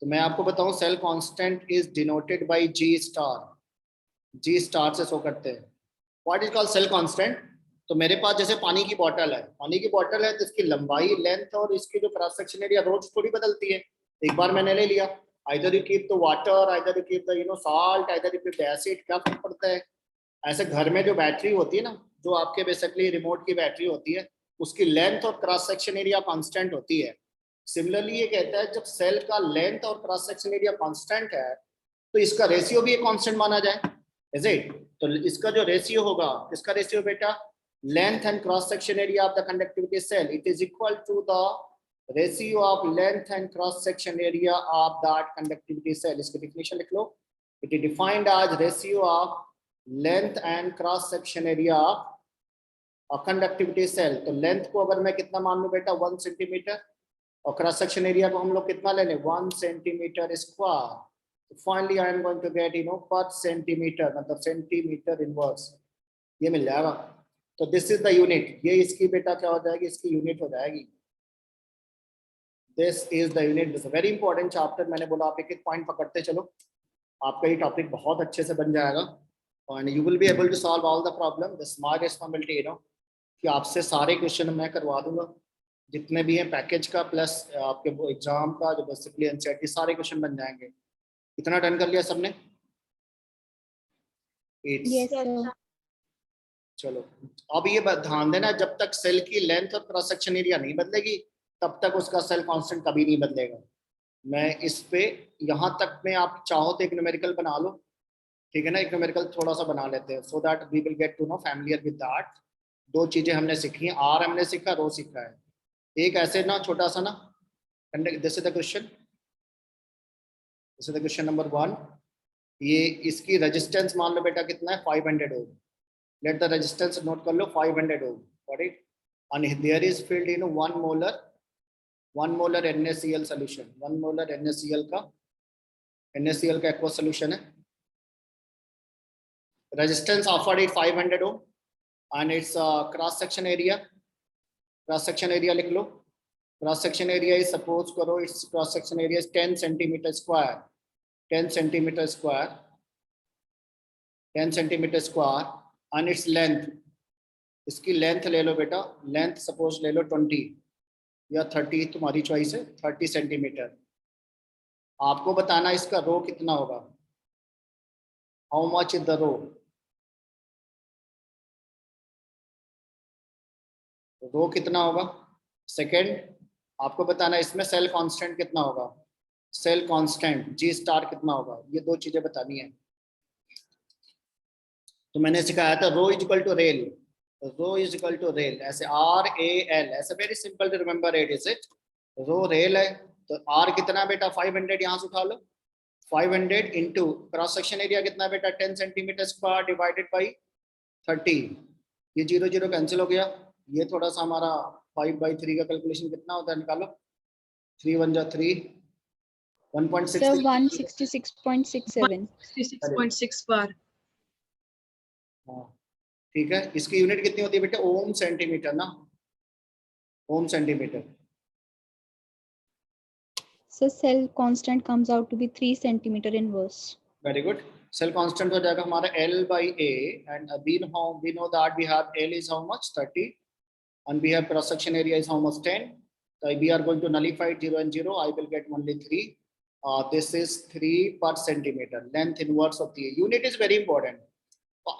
तो मैं आपको बताऊं, cell constant is denoted by G star. G star से show करते हैं। What is called cell constant? तो मेरे पास जैसे पानी की बोतल है, तो इसकी लंबाई, लेंथ और इसकी जो क्रॉस सेक्शन एरिया रोज थोड़ी बदलती है। एक बार मैंने ले लिया, either you keep the water, either you keep the salt, either you keep the acid, क्या फर्क पड़ता है। ऐसे घर में जो बैटरी होती है ना, जो आपके बेसिकली रिमोट की बैटरी होती है, उसकी लेंथ और क्रॉस सेक्शन एरिया कांस्टेंट होती है। सिमिलरली ये कहता है जब सेल का लेंथ और क्रॉस सेक्शन एरिया कांस्टेंट है तो इसका रेशियो भी एक कांस्टेंट माना जाए, इज इट? तो इसका जो रेशियो होगा, किसका रेशियो बेटा? Length and cross section area of the conductivity cell, it is equal to the ratio of length and cross section area of that conductivity cell. इसकी डेफिनेशन लिख लो, it is defined as ratio of length and cross section area of conductivity cell. तो length को अगर मैं कितना मान लूं बेटा? 1 सेंटीमीटर, और क्रॉस सेक्शन एरिया को हम लोग कितना लेने? 1 centimetre square. Finally I am going to get per centimeter, मतलब सेंटीमीटर इनवर्स, ये मिल जाएगा। तो दिस इज द यूनिट, ये इसकी बेटा क्या हो जाएगी? इसकी यूनिट हो जाएगी। This is the unit. This very important chapter. मैंने बोला आप एक एक पॉइंट पकड़ते चलो, आपका ये टॉपिक बहुत अच्छे से बन जाएगा और you will be able to solve all the problem. This my responsibility कि आपसे सारे क्वेश्चन मैं करवा दूंगा जितने भी हैं पैकेज का, प्लस आपके वो एग्जाम का जो बेसिकली एनसीईआरटी, सारे क्वेश्चन बन जाएंगे। इतना डन कर लिया सबने? Yes, sir. चलो अब ये ध्यान देना, जब तक सेल की लेंथ और क्रॉस सेक्शन एरिया नहीं बदलेगी तब तक उसका सेल कांस्टेंट कभी नहीं बदलेगा। मैं इस पे यहाँ तक में, आप चाहो तो एक न्यूमेरिकल बना लो, ठीक है ना? एक न्यूमेरिकल थोड़ा सा बना लेते हैं so that we will get to know familiar with that. दो चीजें हमने सीखी हैं, आर हमने सीखा, रो सीखा है। एक ऐसे ना छोटा सा ना, this is the question, this is the question number 1। ये इसकी रेजिस्टेंस मान लो बेटा कितना है? 500 ohm. Let the resistance note कर लो, 500 ohm, got it? And there is filled in 1 molar NaCl solution. 1 molar NaCl का एक्वा सॉल्यूशन है। Resistance offered it 500 ohm and its cross section area लिख लो। cross section area is, suppose करो its cross section area is 10 centimeter square, 10 centimeter square and its length, इसकी length ले लो बेटा, length suppose ले लो 20 या 30, तुम्हारी चॉइस है, 30 सेंटीमीटर। आपको बताना इसका रो कितना होगा, how much is the rho? Rho कितना होगा? सेकंड, आपको बताना इसमें सेल कांस्टेंट कितना होगा, सेल कांस्टेंट जी स्टार कितना होगा, ये दो चीजें बतानी है। तो मैंने सिखाया था rho is equal to rail, rho is equal to rail, ऐसे RAL, ऐसे very simple to remember it is it. Rho rail है तो R कितना बेटा? 500, यहाँ से उठा लो, 500 इंटू क्रॉस सेक्शन एरिया कितना बेटा? 10 सेंटीमीटर स्क्वायर डिवाइडेड बाई 30, ये 0 0 कैंसिल हो गया। ये थोड़ा सा हमारा 5/3 का कैलकुलेशन कितना होता है निकालो, 3 1 जा 3 1.6 Sir, 166.67. 66.6 बार. हाँ ठीक है, इसकी यूनिट कितनी होती है बेटा? ओम सेंटीमीटर ना, ohm centimetre. So cell constant comes out to be 3 centimeter inverse. Very good, cell constant हो जाएगा हमारा L by A and we know that we have L is how much 30 and we have cross section area is how much 10. So we are going to nullify 0 and 0. I will get only 3. This is 3 per centimeter. Length inverse होती है. Unit is very important.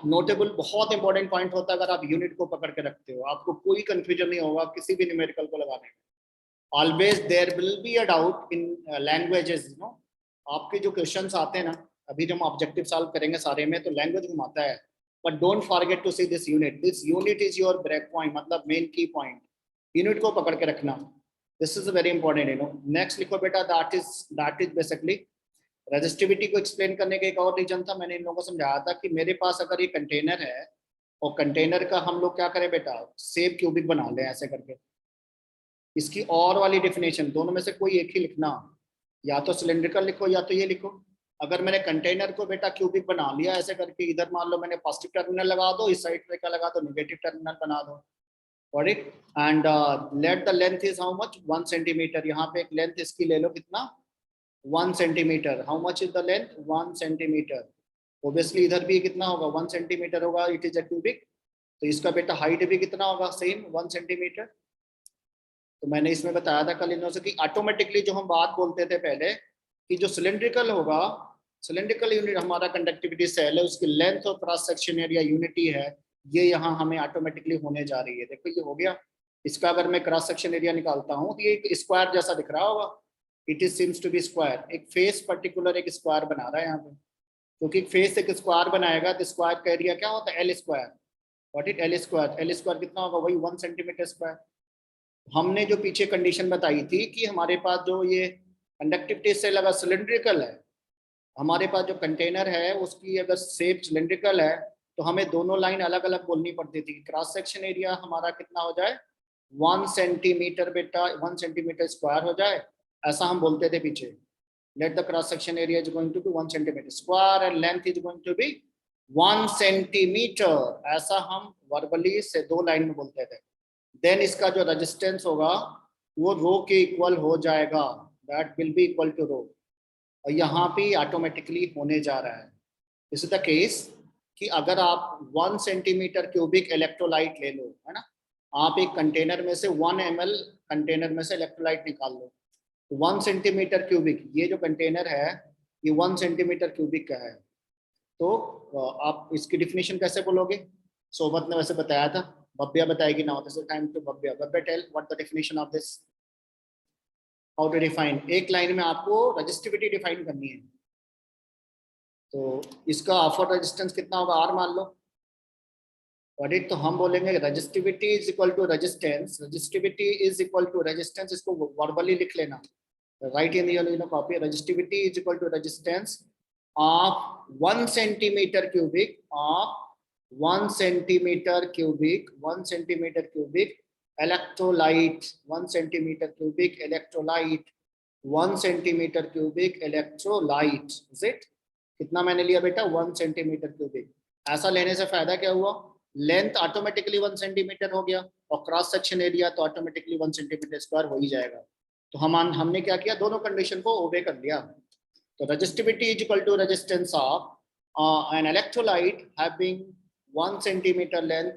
Notable बहुत important point होता है अगर आप unit को पकड़ के रखते हो, आपको कोई कंफ्यूजन नहीं होगा किसी भी न्यूमेरिकल को लगाने में. Always there will be a doubt in languages, no. आपके जो क्वेश्चंस आते हैं ना, अभी जब हम ऑब्जेक्टिव सॉल्व करेंगे सारे में तो लैंग्वेज घुमाता है, but don't forget to see this unit. This unit is your break point, मतलब मेन की पॉइंट. यूनिट को पकड़ के रखना, this is very important, you know. Next लिखो बेटा, दैट इज बेसिकली रेजिस्टिविटी को एक्सप्लेन करने का एक और रीजन था. मैंने इन लोगों को समझाया था कि मेरे पास अगर ये कंटेनर है और कंटेनर का हम लोग क्या करें बेटा, सेप क्यूबिक बना लें ऐसे करके. इसकी और वाली डेफिनेशन दोनों में से कोई एक ही लिखना, या तो सिलेंड्रिकल लिखो या तो ये लिखो. अगर मैंने कंटेनर को बेटा क्यूबिक बना लिया ऐसे करके, इधर मान लो मैंने पॉजिटिव टर्मिनल लगा दो, इस साइड पे क्या लगा दो, नेगेटिव टर्मिनल बना दो. Got it. And let the length is how much 1 centimetre. यहाँ पे एक लेंथ इसकी ले लो, कितना 1 centimetre. How much is the length 1 centimetre. Obviously इधर भी कितना होगा 1 सेंटीमीटर होगा, इट इज अ क्यूबिक. तो इसका बेटा हाइट भी कितना होगा, सेम 1 सेंटीमीटर. तो मैंने इसमें बताया था कल इन से कि ऑटोमेटिकली जो हम बात बोलते थे पहले कि जो सिलेंड्रिकल होगा, सिलेंड्रिकल यूनिट हमारा कंडक्टिविटी सेल है, उसकी लेंथ और क्रॉस सेक्शन एरिया यूनिटी है, ये यहाँ हमें ऑटोमेटिकली होने जा रही है. देखो ये हो गया. इसका अगर मैं क्रॉस सेक्शन एरिया निकालता हूँ तो ये एक स्क्वायर जैसा दिख रहा होगा. It is seems to be square. एक फेस पर्टिकुलर एक स्क्वायर बना रहा है यहाँ पे, क्योंकि फेस एक स्क्वायर बनाएगा तो स्क्वायर का एरिया क्या होता है, L square. What it L square. L square कितना होगा, वही 1 सेंटीमीटर स्क्वायर. हमने जो पीछे कंडीशन बताई थी कि हमारे पास जो ये कंडक्टिविटी सेल अगर सिलेंड्रिकल है, हमारे पास जो कंटेनर है उसकी अगर शेप सिलेंड्रिकल है, तो हमें दोनों लाइन अलग अलग बोलनी पड़ती थी. क्रॉस सेक्शन एरिया हमारा कितना हो जाए 1 सेंटीमीटर बेटा, 1 सेंटीमीटर स्क्वायर हो जाए, ऐसा हम बोलते थे पीछे. Let the cross section area is going to be 1 centimetre square and length is going to be 1 centimetre. ऐसा हम वर्बली से 2 लाइन में बोलते थे. देन इसका जो रेजिस्टेंस होगा वो रो के इक्वल हो जाएगा, that will be equal to rho. और यहाँ पे ऑटोमेटिकली होने जा रहा है. दिस इज द केस कि अगर आप 1 सेंटीमीटर क्यूबिक इलेक्ट्रोलाइट ले लो, है ना, आप एक कंटेनर में से 1 ml कंटेनर में से इलेक्ट्रोलाइट निकाल लो, 1 सेंटीमीटर क्यूबिक, ये जो कंटेनर है ये 1 सेंटीमीटर क्यूबिक का है. तो आप इसकी डिफिनेशन कैसे बोलोगे? सोबत ने वैसे बताया था, भव्या बताएगी now. This is time to Bhavya. Bhavya tell what the definition of this, how to define. एक लाइन में आपको रेजिस्टिविटी डिफाइन करनी है. तो इसका ऑफर रेजिस्टेंस कितना होगा, आर मान लो. तो हम बोलेंगे resistivity is equal to resistance. Resistivity is equal to resistance, इसको वर्बली लिख लेना, write in your copy. Resistivity is equal to resistance of 1 centimetre cubic, of 1 centimetre cubic, 1 centimetre cubic electrolyte, 1 centimetre cubic electrolyte, 1 centimetre cubic electrolyte. Is it? कितना मैंने लिया बेटा 1 centimetre cubic. ऐसा लेने से फायदा क्या हुआ, लेंथ ऑटोमेटिकली 1 सेंटीमीटर हो गया और क्रॉस सेक्शन एरिया तो ऑटोमेटिकली 1 सेंटीमीटर स्क्वायर हो ही जाएगा. तो हमने क्या किया, दोनों कंडीशन को ओबे कर लिया. तो resistivity is equal to resistance of an electrolyte having 1 centimetre length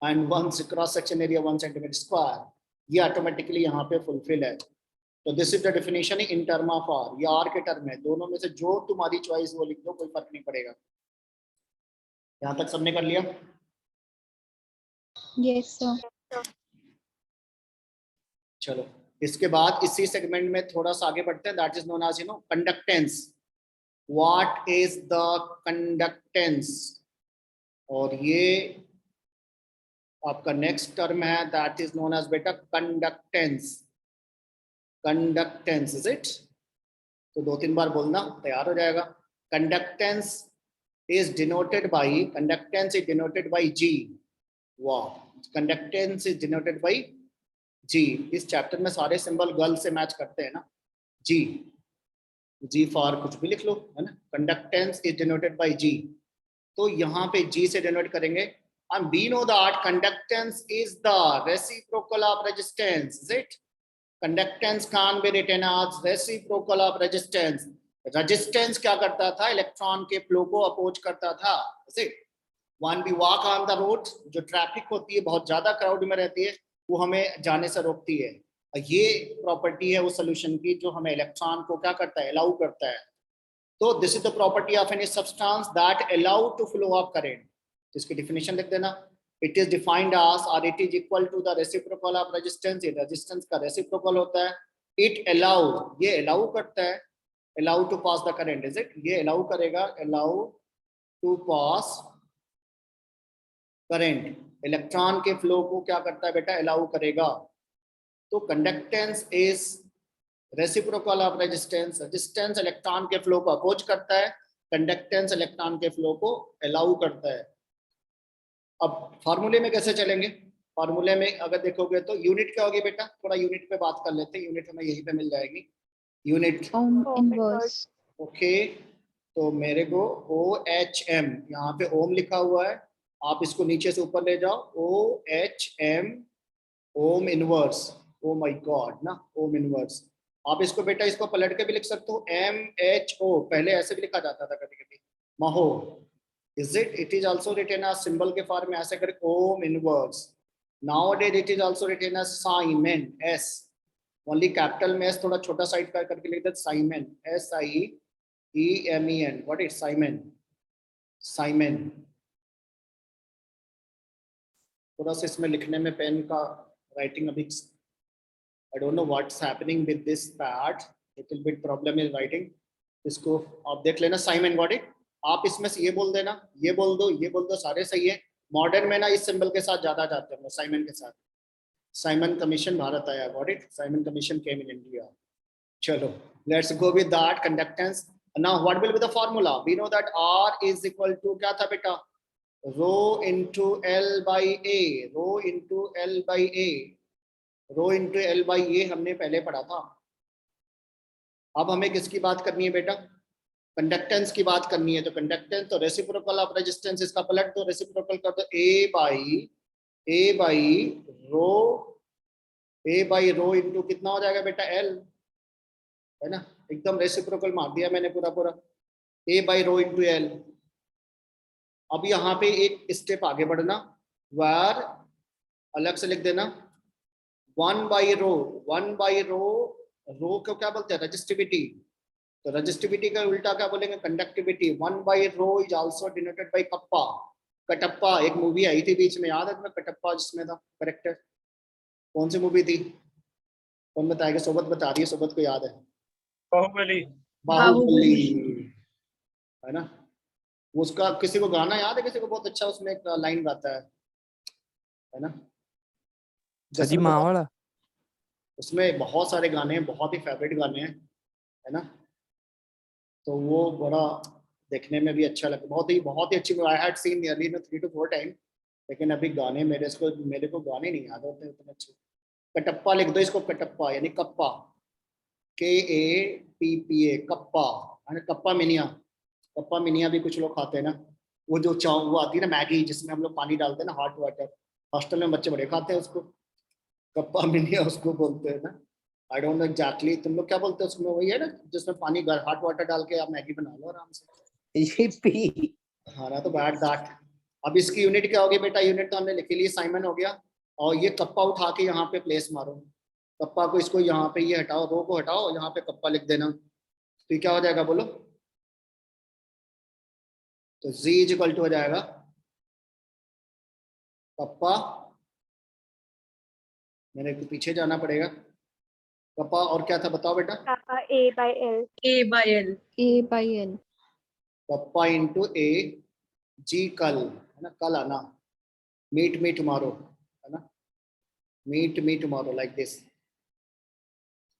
and 1 cross section area 1 centimetre square. ये ऑटोमेटिकली यहाँ पे फुलफिल है. तो this is the definition in term of R. ये आर के टर्म है, दोनों में से जो तुम्हारी चॉइस वो लिख दो, कोई फर्क नहीं पड़ेगा. यहाँ तक सबने कर लिया? Yes, sir. चलो इसके बाद इसी सेगमेंट में थोड़ा सा आगे बढ़ते हैं. That is known as conductance. What is the conductance? और ये आपका नेक्स्ट टर्म है, दैट इज नोन एज बेटा कंडक्टेंस. Conductance is it? तो 2-3 बार बोलना, तैयार हो जाएगा. Conductance is denoted by G. वाह, conductance is denoted by G, इस चैप्टर में सारे सिंबल गर्ल से मैच करते हैं ना। जी, जी फॉर कुछ भी लिख लो, है ना। कंडक्टेंस इज डिनोटेड बाय जी, तो यहाँ पे जी से डिनोट करेंगे। and we know that conductance is the reciprocal of resistance, is it? Conductance can be written as reciprocal of resistance. Resistance क्या करता था, इलेक्ट्रॉन के फ्लो को अपोज करता था, is it? When we walk on the road, जो traffic होती है बहुत ज्यादा क्राउड में रहती है, वो हमें जाने से रोकती है। ये प्रॉपर्टी है उस सोल्यूशन की जो हमें इलेक्ट्रॉन को क्या करता है, अलाउ करता है। तो this is the property of any substance that allow to flow of current. इसकी डेफिनेशन लिख देना। इट इज डिफाइंड एज और it is equal to the reciprocal of resistance. ये रेजिस्टेंस का रेसिप्रोकल होता है। इट अलाउ, ये अलाउ करता है, allow to pass the current, is it? ये अलाउ करेगा, allow to pass current, electron के फ्लो को क्या करता है बेटा, अलाउ करेगा। तो conductance is reciprocal of resistance. Resistance electron के फ्लो को अपोज करता है, कंडक्टेंस इलेक्ट्रॉन के फ्लो को अलाउ करता है। अब फार्मूले में कैसे चलेंगे? फार्मूले में अगर देखोगे तो यूनिट क्या होगी बेटा, थोड़ा यूनिट पे बात कर लेते हैं। यूनिट हमें यहीं पे मिल जाएगी, यूनिट Ohm inverse. ओके। तो मेरे को OHM, यहाँ पे ओम लिखा हुआ है, आप इसको नीचे से ऊपर ले जाओ, OHM, ohm inverse. Oh my God ना, ओम इनवर्स। आप इसको बेटा इसको पलट के भी लिख सकते हो, MHO, पहले ऐसे भी लिखा जाता था कभी कभी, mho, is it? It is also written as symbol के फॉर्म में ऐसे करके ohm inverse. Nowadays it is also written as siemen, S only capital में, S थोड़ा छोटा साइड का करके लिख दे, siemen, SIEMEN। What is siemen? Siemen. थोड़ा सा इसमें लिखने में पेन का राइटिंग अभी, I don't know what's happening with this pad, little bit problem is writing। इसको आप देख लेना, साइमन गॉट इट। आप इसमें से ये बोल देना, ये बोल दो, ये बोल दो, सारे सही है। मॉडर्न में ना इस सिंबल के साथ ज्यादा जाते हैं, साइमन के साथ। साइमन कमीशन भारत आया, got it? Simon commission came in India. चलो let's go with that conductance. Now what will be the formula? We know that R is equal to क्या था बेटा, rho into L by A, rho into L by A, rho into L by A हमने पहले पढ़ा था। अब हमें किसकी बात करनी है बेटा, कंडक्टेंस की बात करनी है। तो कंडक्टेंस तो रेसिप्रोकल ऑफ रेजिस्टेंस, इसका पलट दो, रेसिप्रोकल कर दो, ए बाई रो इंटू कितना हो जाएगा बेटा, L, है ना। एकदम रेसिप्रोकल मार दिया मैंने पूरा पूरा, ए बाई रो इंटू L। अब यहाँ पे एक स्टेप आगे बढ़ना, वार अलग से लिख देना, 1 बाई रो, 1 बाई रो, रो को क्या बोलते हैं, रजिस्टिविटी। तो रजिस्टिविटी का उल्टा क्या बोलेंगे, conductivity. 1 by rho is also denoted by kappa. Kattappa, एक मूवी आई थी बीच में, याद है तुम्हें कटप्पा, जिसमें था करेक्टर, कौन सी मूवी थी, कौन बताएगा? सोबत बता रही है, सोबत को याद है, बाहुबली। बाहुबली, है ना। उसका किसी को गाना याद है, किसी को? बहुत अच्छा उसमें एक लाइन गाता है ना, सजी माँ वाला। उसमें बहुत सारे गाने हैं, बहुत ही फेवरेट गाने हैं, है ना। तो वो बड़ा देखने में भी अच्छा लगता, बहुत ही अच्छी। I had seen nearly 3 to 4 time, लेकिन अभी गाने मेरे को गाने नहीं याद होते उतने अच्छे। कटप्पा लिख दो इसको, कटप्पा यानी कप्पा, KAPPA, कप्पा, है ना। कप्पा मिनिया, कप्पा मिनिया भी कुछ लोग खाते हैं ना। वो जो चाव वो आती है ना मैगी, जिसमें हम लोग पानी डालते हैं ना, हॉट वाटर, हॉस्टल में बच्चे बड़े खाते हैं उसको, कप्पा मिनिया उसको बोलते हैं ना। आई डोंट नो एग्जैक्टली, तुम लोग क्या बोलते हो उसमें? वही है ना जिसमें पानी हॉट वाटर डाल के आप मैगी बना लो आराम से। हाँ ना, तो बैड दैट। अब इसकी यूनिट क्या होगी बेटा, यूनिट तो हमने लिखी ली, साइमन हो गया। और ये कप्पा उठा के यहाँ पे प्लेस मारो, कप्पा को, इसको यहाँ पे ये हटाओ, रो को हटाओ, यहाँ पे कप्पा लिख देना। तो क्या हो जाएगा बोलो? तो Z इज इक्वल टू हो जाएगा कप्पा, मेरे को पीछे जाना पड़ेगा, कप्पा और क्या था बताओ बेटा? A by L। A by L। A by L. Kappa into A, जी कल, है ना, कल आना, मीट टुमारो, है ना, मीट टुमारो, लाइक दिस।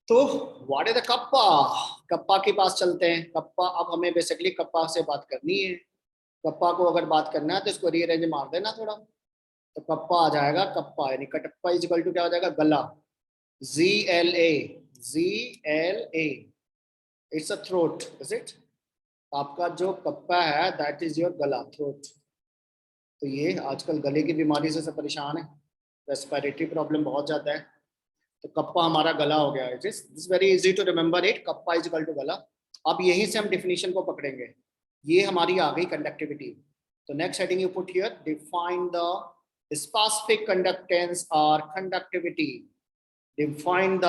तो what is the kappa? Kappa के पास चलते हैं। कप्पा, अब हमें बेसिकली कप्पा से बात करनी है। कप्पा को अगर बात करना है तो इसको रीअरेंज मार देना थोड़ा, तो कप्पा आ जाएगा, कप्पा यानी कटप्पा इज इक्वल टू क्या हो जाएगा, गला। ZLA, it's a throat, is it? आपका जो कप्पा है that is your गला, throat. तो ये आजकल गले की बीमारी से सब परेशान है, रेस्पिरेटरी प्रॉब्लम बहुत ज्यादा है, तो कप्पा हमारा गला हो गया है. This very easy to remember it, kappa is equal to गला. अब यहीं से हम डिफिनीशन को पकड़ेंगे. ये हमारी आ गई कंडक्टिविटी. तो next heading you put here, define the specific conductance और conductivity. Define the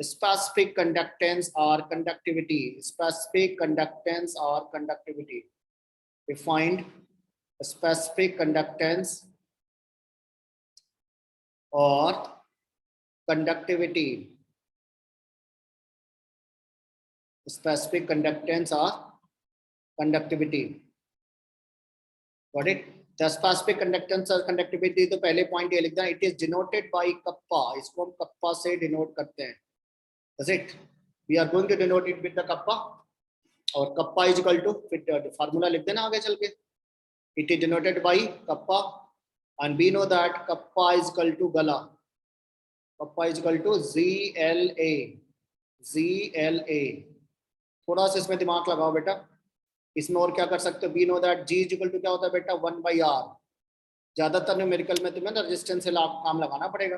specific conductance or conductivity. Specific conductance or conductivity. Defined specific conductance or conductivity. Specific conductance or conductivity. Got it? The specific conductance or conductivity तो पहले point ये लिखना, it is denoted by kappa. इसको हम kappa से denote करते हैं. Is it? We are going to denote it with the kappa, और kappa is equal to, फिर फार्मूला लिख देना आगे चल के. It is denoted by kappa, and we know that kappa is equal to gala. Kappa is equal to ZLA. ZLA. थोड़ा सा इसमें दिमाग लगाओ बेटा. इसमें और क्या कर सकते हो? We know that G is equal to क्या होता है बेटा? 1/R. ज्यादातर न्यूमेरिकल में तुम्हें रेजिस्टेंस से काम लगाना पड़ेगा.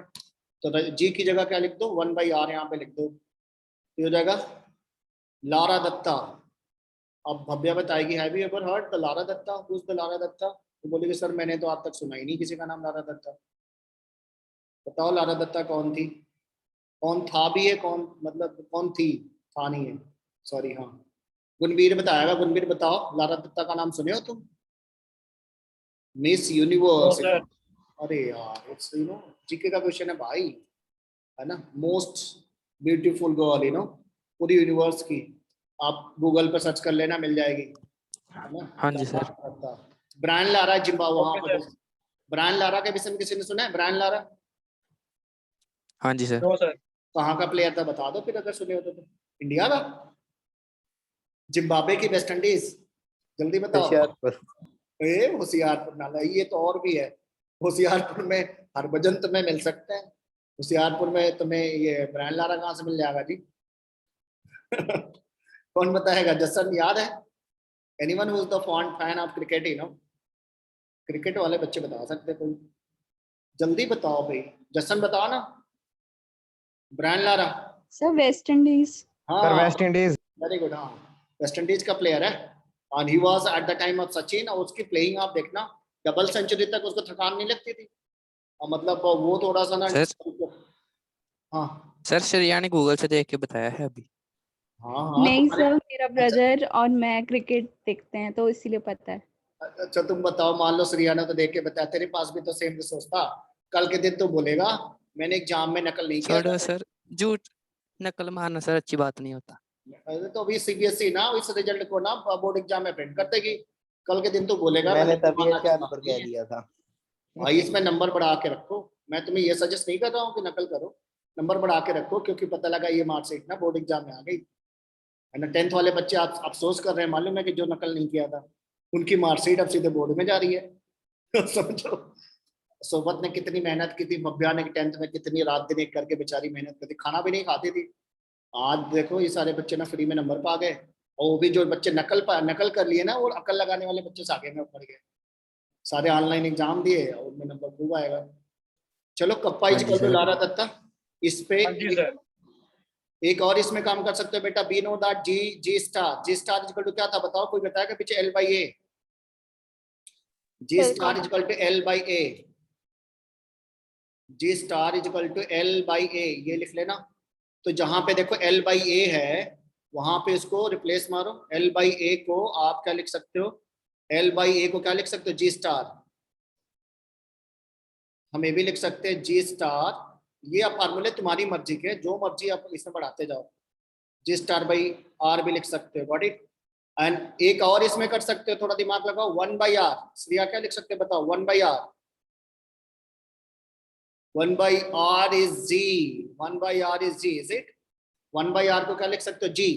तो G की जगह क्या लिख दो? 1/R यहाँ पे लिख दो. ये हो जाएगा लारा दत्ता. अब भव्या बताएगी, have you ever heard the Lara Datta? Who is the Lara Datta? तो बोलेगी सर मैंने तो आज तक सुना ही नहीं किसी का नाम लारा दत्ता. बताओ लारा दत्ता कौन थी? कौन था भी है, कौन मतलब कौन थी? था नहीं है, सॉरी. हाँ, गुणवीर बताएगा. गुणवीर बताओ, लारा दत्ता का नाम सुने हो तुम? Miss universe. अरे यार, इट्स यू नो जीके का क्वेश्चन है भाई, है ना. Most beautiful girl, you know, पूरी यूनिवर्स की. आप गूगल पर सर्च कर लेना, मिल जाएगी, है ना. हाँ जी सर. Brian Lara Zimbabwe. वहां पर ब्रायन लारा के विषय में किसी ने सुना है? ब्रायन लारा हाँ जी सर. कहाँ का प्लेयर था बता दो फिर, अगर सुने हो तो. इंडिया का, जिम्बाब्वे की, वेस्ट इंडीज? जल्दी बताओ. होशियारपुर नाला, ये तो और भी है. होशियारपुर में हरभजन तुम्हें मिल सकते हैं. होशियारपुर में तुम्हें ये ब्रायन लारा कहाँ से मिल जाएगा जी? कौन बताएगा? जसन याद है? Anyone who is the fan of cricket, you know, cricket वाले बच्चे बता सकते कोई? जल्दी बताओ भाई. जसन बताओ ना. Brian Lara sir West Indies. हाँ, वेस्ट इंडीज. Very good. हाँ, वेस्ट इंडीज का प्लेयर है. और he was at the time of Sachin, और उसकी प्लेइंग आप देखना, डबल सेंचुरी तक उसको थकान नहीं लगती थी. और मतलब वो थोड़ा सा ना. हाँ सर, श्रेया ने गूगल से देख के बताया है अभी. हाँ. नहीं सर, मेरा ब्रदर और मैं क्रिकेट देखते हैं तो इसीलिए पता है. अच्छा तुम बताओ, मान लो श्रेया ने तो देख के बताया, तेरे पास भी तो सेम रिसोर्स था. कल के दिन तो बोलेगा मैंने एग्जाम में नकल नहीं किया. छोड़ो सर, झूठ नकल मारना सर अच्छी बात नहीं होता. तो अभी सीबीएसई ना इस रिजल्ट को ना बोर्ड एग्जाम में प्रिंट कर देगी. कल के दिन तो बोलेगा मैंने तभी HR पर कह दिया था भाई इसमें नंबर बढ़ा के रखो. मैं तुम्हें ये सजेस्ट नहीं कर रहा हूँ कि नकल करो, नंबर बढ़ा के रखो, क्योंकि पता लगा ये मार्कशीट ना बोर्ड एग्जाम में आ गई, है ना. 10th वाले बच्चे आप अफसोस कर रहे हैं, मालूम है कि जो नकल नहीं किया था उनकी मार्कशीट अब सीधे बोर्ड में जा रही है. समझो सोबत ने कितनी मेहनत की थी, भव्या ने 10th में कितनी रात दिन एक करके बेचारी मेहनत करती, खाना भी नहीं खाती थी. आज देखो ये सारे बच्चे ना फ्री में नंबर पा गए, और वो भी जो बच्चे नकल कर लिए ना, वो अकल लगाने वाले बच्चे आगे में ऊपर गए. सारे ऑनलाइन एग्जाम दिए और उनमें नंबर खूब आएगा. चलो kappa is equal to Lara Datta. इस पे एक और इसमें काम कर सकते हो बेटा. Be know that G star is equal to क्या था बताओ? कोई बताएगा पीछे? L/A. G star is equal to L/A. G star is equal to L/A. ये लिख लेना. तो जहां पे देखो L/A है, वहां पे इसको रिप्लेस मारो. L/A को आप क्या लिख सकते हो? L/A को क्या लिख सकते हो? जी स्टार. हम ये भी लिख सकते हैं जी स्टार. ये आप फार्मूले तुम्हारी मर्जी के, जो मर्जी आप इसमें बढ़ाते जाओ. जी स्टार बाई आर भी लिख सकते हो. Got it. एंड एक और इसमें कर सकते हो, थोड़ा दिमाग लगाओ. 1/R. श्रेया क्या लिख सकते हो बताओ? 1/R. 1/R is G. 1/R is G, is it? 1/R को क्या लिख सकते हो? G.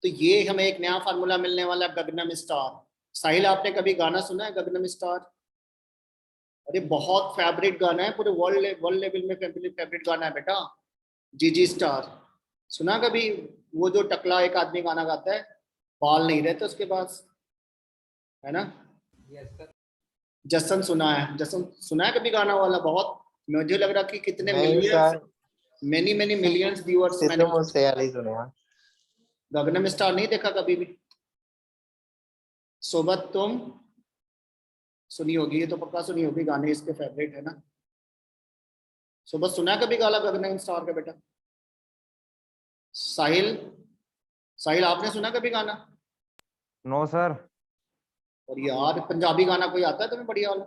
तो ये हमें एक नया फार्मूला मिलने वाला है, गगनम स्टार. साहिल आपने कभी गाना सुना है गगनम स्टार? अरे बहुत फेवरेट गाना है, पूरे वर्ल्ड लेवल में फेवरेट गाना है बेटा. जीजी स्टार सुना कभी? वो जो टकला एक आदमी गाना गाता है, बाल नहीं रहते उसके पास, है ना? जसन सुना है? जसन सुना है कभी गाना वाला? बहुत, मुझे लग रहा कि कितने नहीं millions, sir, many many millions viewers मैंने। सिद्धू मूसेवाला सुना। गगनम स्टार नहीं देखा कभी भी? सोबत तुम सुनी होगी, ये तो पक्का सुनी होगी, गाने इसके फेवरेट है ना। सोबत सुना है कभी गाना गगनम स्टार का बेटा? साहिल, साहिल आपने सुना कभी गाना? No sir. और यार पंजाबी गाना कोई आता है तुम्हें बढ़िया वाला?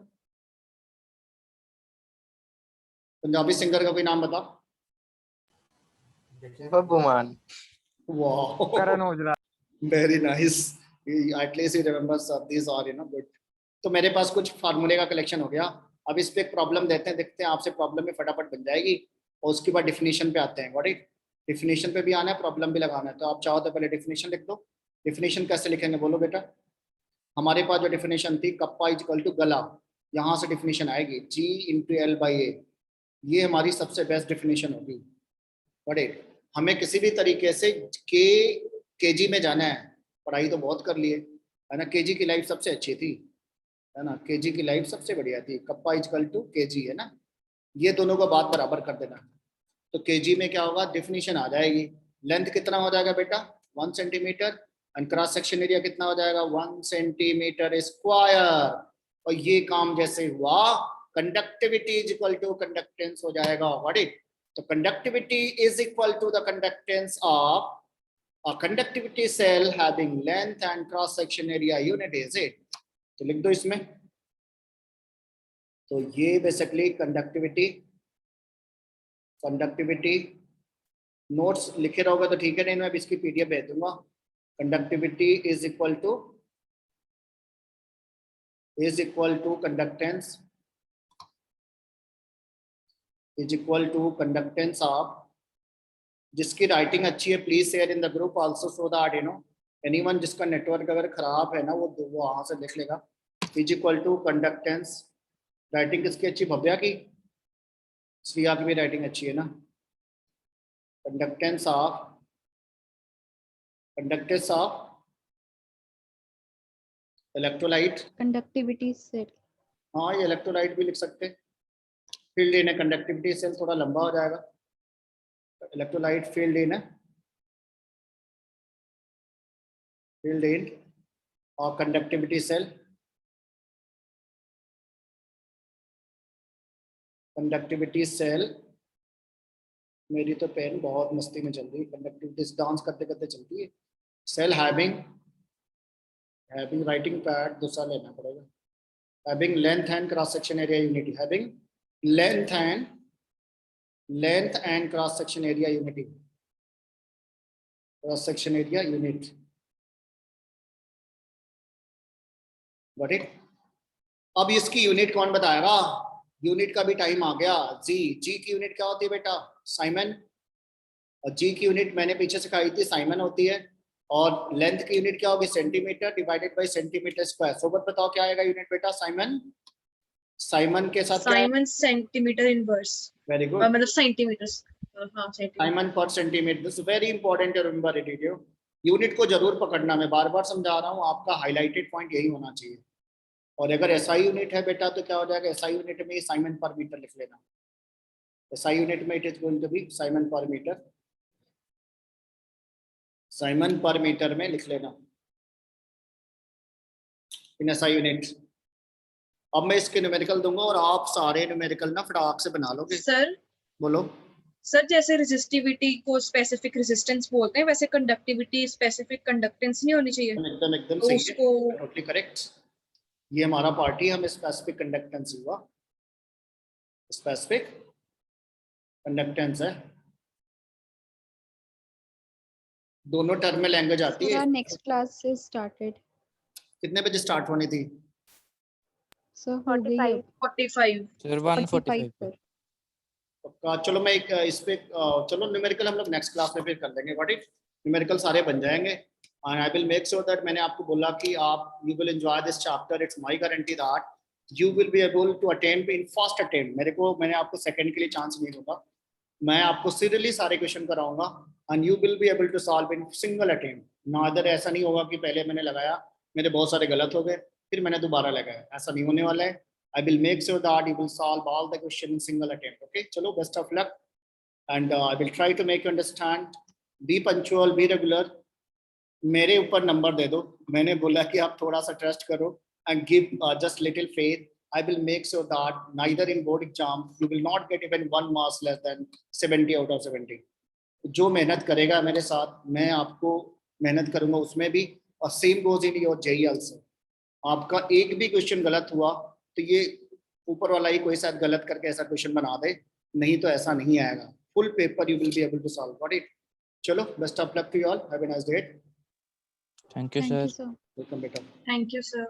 पंजाबी सिंगर का कोई नाम बता। बब्बू मान। वाह, Karan Aujla. Very nice, at least you remember सब these are, you know, good. तो मेरे पास कुछ फार्मूले का कलेक्शन हो गया। अब इस पे एक प्रॉब्लम देते हैं, देखते हैं आपसे प्रॉब्लम में फटाफट बन जाएगी, और उसके बाद डिफिनेशन पे आते हैं। व्हाट इट, डिफिनेशन पे भी आना है, प्रॉब्लम भी लगाना है। तो आप चाहो तो पहले डिफिनेशन लिख दो। डिफिनेशन कैसे लिखेंगे बोलो बेटा? हमारे पास जो डिफिनेशन थी, कप्पा इज इक्वल टू गला, यहाँ से डिफिनेशन आएगी G into L by A. ये हमारी सबसे बेस्ट डिफिनेशन होगी। बड़े हमें किसी भी तरीके से केजी में जाना है, पढ़ाई तो बहुत कर लिए है ना, केजी की लाइफ सबसे अच्छी थी, है ना, केजी की लाइफ सबसे बढ़िया थी। Kappa is equal to KG, है ना, ये दोनों को बात बराबर कर देना। तो केजी में क्या होगा, डिफिनेशन आ जाएगी। लेंथ कितना हो जाएगा बेटा? 1 centimetre, and cross section area कितना हो जाएगा? 1 सेंटीमीटर स्क्वायर। और ये काम जैसे हुआ, conductivity is equal to conductance हो जाएगा। व्हाट इट, तो conductivity is equal to the conductance of a conductivity cell having length and cross section area unit, is it? तो लिख दो इसमें। तो ये बेसिकली कंडक्टिविटी नोट्स लिखे रहोगे तो ठीक है, नहीं मैं इसकी पीडीएफ भेज दूंगा। Conductivity is equal to conductance is equal to conductance of, जिसकी राइटिंग अच्छी है please share in the group also so that you know anyone जिसका नेटवर्क अगर खराब है ना वो वहां से देख लेगा। Is equal to conductance, writing किसकी अच्छी? भव्या की, श्रिया की भी राइटिंग अच्छी है ना। Conductance of electrolyte, conductivity set. हाँ ये इलेक्ट्रोलाइट भी लिख सकते हैं। फील्ड इन है, कंडक्टिविटी सेल थोड़ा लंबा हो जाएगा। इलेक्ट्रोलाइट फील्ड इन और कंडक्टिविटी सेल, मेरी तो पेन बहुत मस्ती में चल रही है, कंडक्टिविटी डांस करते करते चलती है। सेल हैविंग राइटिंग पैड दूसरा लेना पड़ेगा। Having length and cross section area unity, having length and cross section area unity, cross section area unit. Got it. अब इसकी यूनिट कौन बताएगा? यूनिट का भी टाइम आ गया। जी की यूनिट क्या होती है बेटा? साइमन। और जी की यूनिट मैंने पीछे सिखाई थी, साइमन होती है। और लेंथ की यूनिट क्या होगी? Centimetre divided by centimetre square. सोबत बताओ क्या आएगा यूनिट बेटा? साइमन के साथ क्या? Siemens centimetre inverse, very good, मतलब सेंटीमीटर। हाँ सेंटीमीटर। साइमन पर centimetre, this very important to remember it. Unit को जरूर पकड़ना, मैं बार बार समझा रहा हूँ, आपका हाईलाइटेड पॉइंट यही होना चाहिए। और अगर एसआई यूनिट है बेटा तो क्या हो जाएगा? एसआई यूनिट में साइमन पर मीटर लिख लेना। एसआई यूनिट में it is going to be siemens पर मीटर, साइमन पर मीटर में लिख लेना इन एसआई यूनिट। अब मैं इसके न्यूमेरिकल दूंगा और आप सारे न्यूमेरिकल ना फटाक से बना लोगे। सर बोलो। सर जैसे रेजिस्टिविटी को स्पेसिफिक रेजिस्टेंस बोलते हैं, वैसे कंडक्टिविटी स्पेसिफिक कंडक्टेंस नहीं होनी चाहिए? एकदम तो सही उसको है, टोटली करेक्ट। ये हमारा पार्टी, हम स्पेसिफिक कंडक्टेंस हुआ, स्पेसिफिक कंडक्टेंस है। दोनों टर्म में लैंग्वेज आती Sir, है। our next class is started. कितने बजे स्टार्ट होनी थी? So हो गई है 45। सर 45 145 पर। पक्का। चलो मैं एक इस पे चलो न्यूमेरिकल हम लोग नेक्स्ट क्लास में फिर कर लेंगे। व्हाट इट, न्यूमेरिकल सारे बन जाएंगे and I will make sure that, मैंने आपको बोला कि आप you will enjoy this chapter. It's my guarantee that you will be able to attempt in first attempt. मैंने आपको सेकंड के लिए चांस नहीं दूंगा, मैं आपको सीरियसली सारे क्वेश्चन कराऊंगा and you will be able to solve in single attempt. नादर ऐसा नहीं होगा कि पहले मैंने लगाया, मेरे बहुत सारे गलत हो गए, फिर मैंने दोबारा लगाया, ऐसा नहीं होने वाला है। I will make sure that you will solve all the question in single attempt. Okay, चलो, best of luck, and I will try to make you understand. Be punctual, be regular. मेरे ऊपर नंबर दे दो, मैंने बोला कि आप थोड़ा सा ट्रस्ट करो and give just little faith. I will make sure that neither in board exam you will not get even 1 marks less than 70 out of 70. जो मेहनत करेगा मेरे साथ, मैं आपको मेहनत करूंगा उसमें भी, और same goes in your JEE also. आपका एक भी क्वेश्चन गलत हुआ तो ये ऊपर वाला ही कोई शायद गलत करके ऐसा क्वेश्चन बना दे, नहीं तो ऐसा नहीं आएगा। Full paper you will be able to solve, got it? चलो, best of luck to you all, have a nice day. Thank you Thank sir you, sir. Welcome बेटा। Thank you, sir.